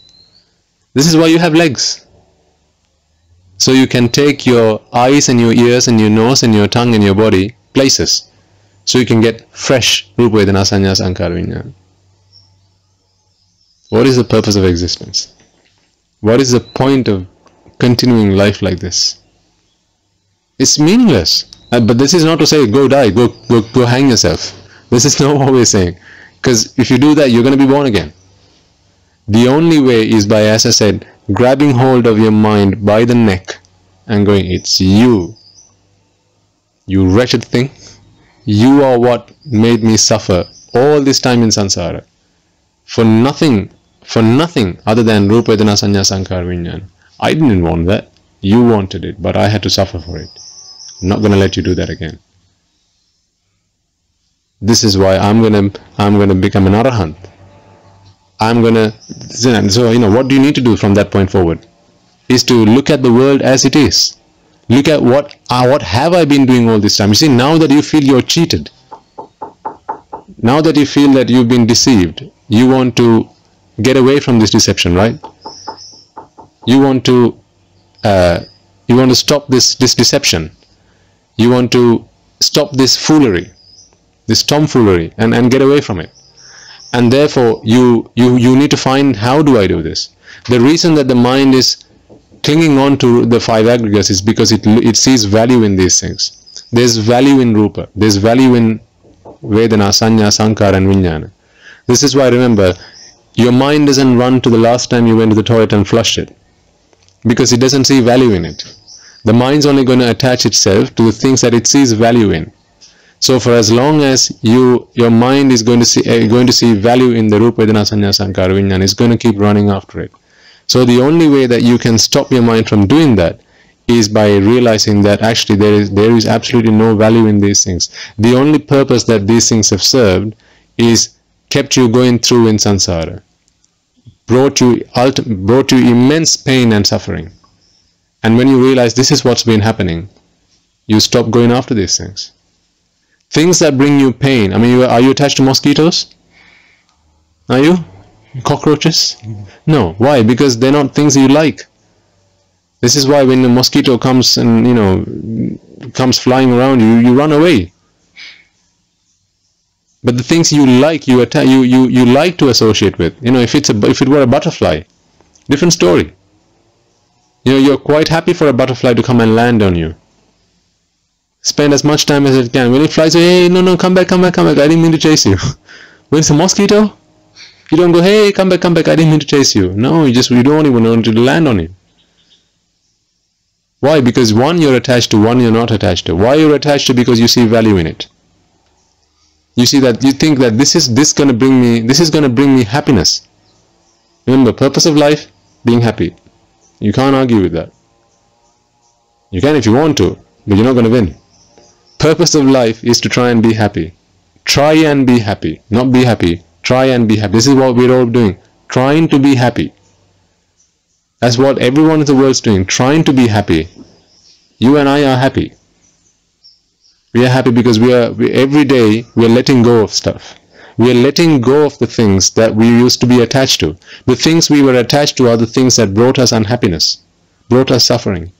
This is why you have legs. So you can take your eyes and your ears and your nose and your tongue and your body places. So you can get fresh Rupa Vedana Sanya Sankara Vijnana. What is the purpose of existence? What is the point of continuing life like this? It's meaningless. But this is not to say go die, go hang yourself. This is not what we're saying. Because if you do that, you're going to be born again. The only way is by, as I said, grabbing hold of your mind by the neck and going, it's you wretched thing. You are what made me suffer all this time in samsara. For nothing other than Rupa Vedana Sanya Sankara Vijnana. I didn't want that. You wanted it, but I had to suffer for it. I'm not going to let you do that again. This is why I'm going to become an Arahant. So, what do you need to do from that point forward? Is to look at the world as it is. Look at what have I been doing all this time. You see, now that you feel you're cheated, now that you feel that you've been deceived, you want to get away from this deception, right? You want to stop this deception. You want to stop this foolery, this tomfoolery, and get away from it. And therefore you need to find, how do I do this? The reason that the mind is clinging on to the 5 aggregates is because it sees value in these things. There's value in Rupa, there's value in Vedana, Sanya, Sankara and Vijnana. This is why, remember, your mind doesn't run to the last time you went to the toilet and flushed it, because it doesn't see value in it. The mind's only going to attach itself to the things that it sees value in. So for as long as your mind is going to see value in the Rupa Vedana Sanya Sankara Vijnana, it's going to keep running after it. So the only way that you can stop your mind from doing that is by realizing that actually there is absolutely no value in these things. The only purpose that these things have served is kept you going through in samsara, brought you immense pain and suffering. And when you realize this is what's been happening, you stop going after these things. Things that bring you pain. I mean, are you attached to mosquitoes? Are you? Cockroaches? No. Why? Because they're not things you like. This is why when a mosquito comes and comes flying around you, you run away. But the things you like, you like to associate with. If it were a butterfly, different story. You know, you're quite happy for a butterfly to come and land on you. Spend as much time as it can. When it flies, hey, no, come back, I didn't mean to chase you. When it's a mosquito, you don't go, hey, come back, I didn't mean to chase you. No, you don't even want it to land on you. Why? Because one you're attached to, one you're not attached to. Why you're attached to? Because you see value in it. You see that, you think that this is going to bring me happiness. Remember, purpose of life, being happy. You can't argue with that. You can if you want to, but you're not going to win. Purpose of life is to try and be happy. Try and be happy, not be happy. Try and be happy. This is what we're all doing. Trying to be happy. That's what everyone in the world is doing. Trying to be happy. You and I are happy. We are happy because every day we are letting go of stuff. We are letting go of the things that we used to be attached to. The things we were attached to are the things that brought us unhappiness, brought us suffering.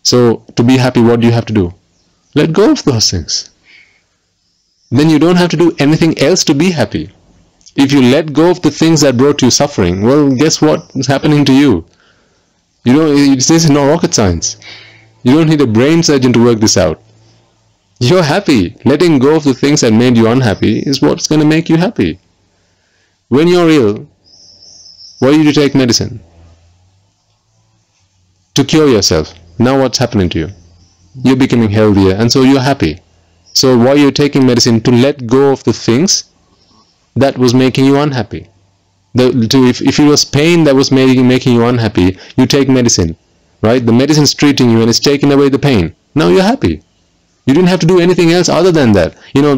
So to be happy, what do you have to do? Let go of those things. Then you don't have to do anything else to be happy. If you let go of the things that brought you suffering, well, guess what is happening to you? This is no rocket science. You don't need a brain surgeon to work this out. You're happy. Letting go of the things that made you unhappy is what's going to make you happy. When you're ill, why do you take medicine? To cure yourself. Now what's happening to you? You're becoming healthier, and so you're happy. So why are you taking medicine? To let go of the things that was making you unhappy. If it was pain that was making you unhappy, you take medicine, right? The medicine's treating you and it's taking away the pain. Now you're happy. You didn't have to do anything else other than that.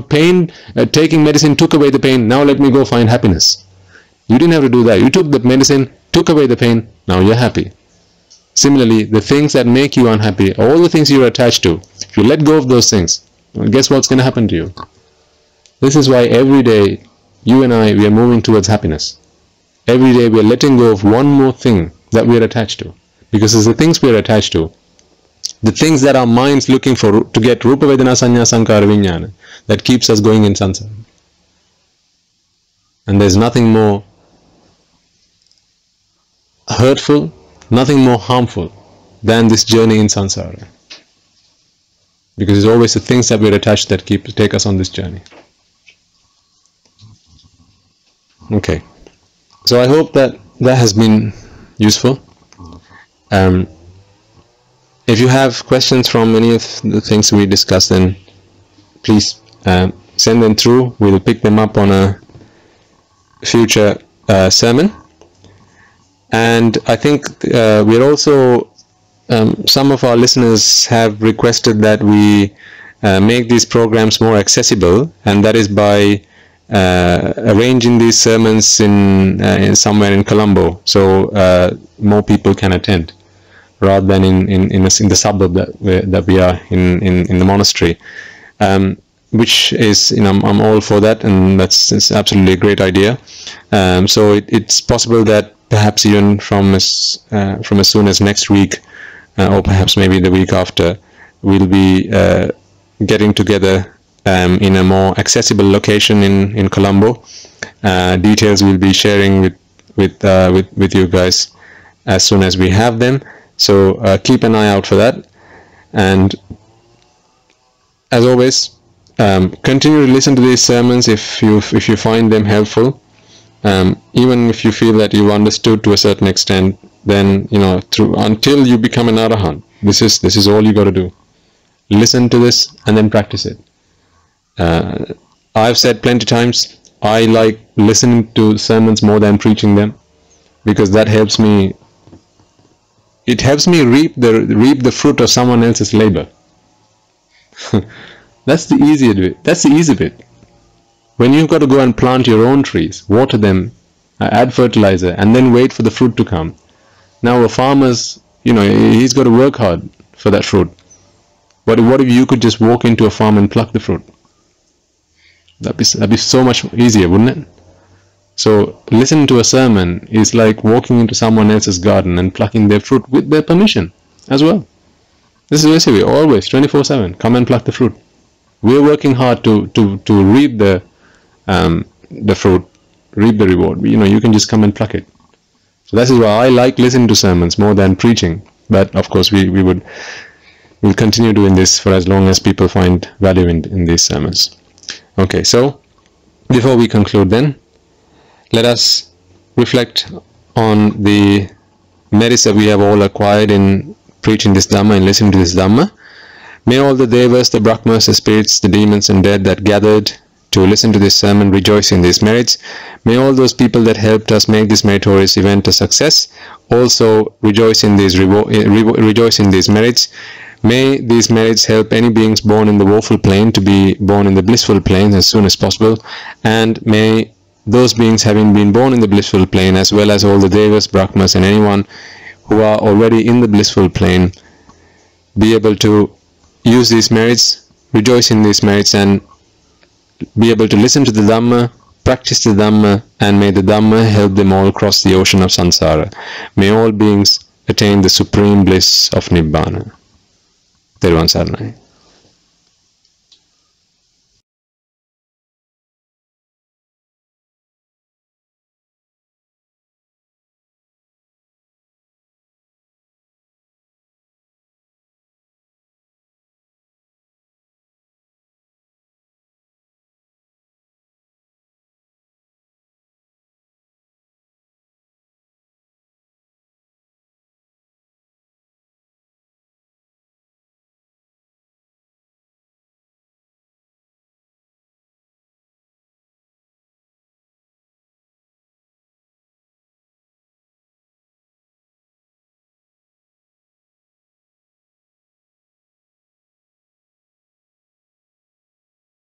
Pain, taking medicine took away the pain. Now let me go find happiness. You didn't have to do that. You took the medicine, took away the pain. Now you're happy. Similarly, the things that make you unhappy, all the things you're attached to, if you let go of those things, well, guess what's going to happen to you? This is why every day, you and I, we are moving towards happiness. Every day we are letting go of one more thing that we are attached to. Because it's the things we are attached to, the things that our mind's looking for to get Rupa Vedana Sanya Sankara Vijnana, that keeps us going in samsara. And there's nothing more hurtful, nothing more harmful than this journey in samsara. Because it's always the things that we're attached that take us on this journey. Okay. So I hope that has been useful. If you have questions from any of the things we discussed, then please send them through. We'll pick them up on a future sermon. And I think we're also, some of our listeners have requested that we make these programs more accessible, and that is by arranging these sermons in somewhere in Colombo, so more people can attend, rather than in the suburb that we are in the monastery, which is, I'm all for that, and it's absolutely a great idea. So it's possible that perhaps even from as soon as next week, or perhaps maybe the week after, we'll be getting together in a more accessible location in Colombo. Details we'll be sharing with you guys as soon as we have them. So keep an eye out for that. And as always, continue to listen to these sermons if you find them helpful. Even if you feel that you've understood to a certain extent, then until you become an arahant, this is all you got to do. Listen to this and then practice it. I've said plenty times, I like listening to sermons more than preaching them, because that helps me. It helps me reap the fruit of someone else's labor. That's the easy bit. That's the easy bit. When you've got to go and plant your own trees, water them, add fertilizer, and then wait for the fruit to come. Now a farmer's, he's got to work hard for that fruit. But what if you could just walk into a farm and pluck the fruit? That'd be so much easier, wouldn't it? So listening to a sermon is like walking into someone else's garden and plucking their fruit with their permission as well. This is basically always 24/7. Come and pluck the fruit. We're working hard to reap the fruit, reap the reward. You can just come and pluck it. So that is why I like listening to sermons more than preaching. But of course, we'll continue doing this for as long as people find value in these sermons. Okay, so before we conclude then, let us reflect on the merits that we have all acquired in preaching this Dhamma and listening to this Dhamma. May all the Devas, the Brahmas, the spirits, the demons and dead that gathered to listen to this sermon rejoice in these merits. May all those people that helped us make this meritorious event a success also rejoice in these merits. May these merits help any beings born in the woeful plane to be born in the blissful plane as soon as possible, and may those beings having been born in the blissful plane, as well as all the Devas, Brahmas and anyone who are already in the blissful plane, be able to use these merits, rejoice in these merits, and be able to listen to the Dhamma, practice the Dhamma, and may the Dhamma help them all cross the ocean of samsara. May all beings attain the supreme bliss of Nibbana. Thiruvon Saranai.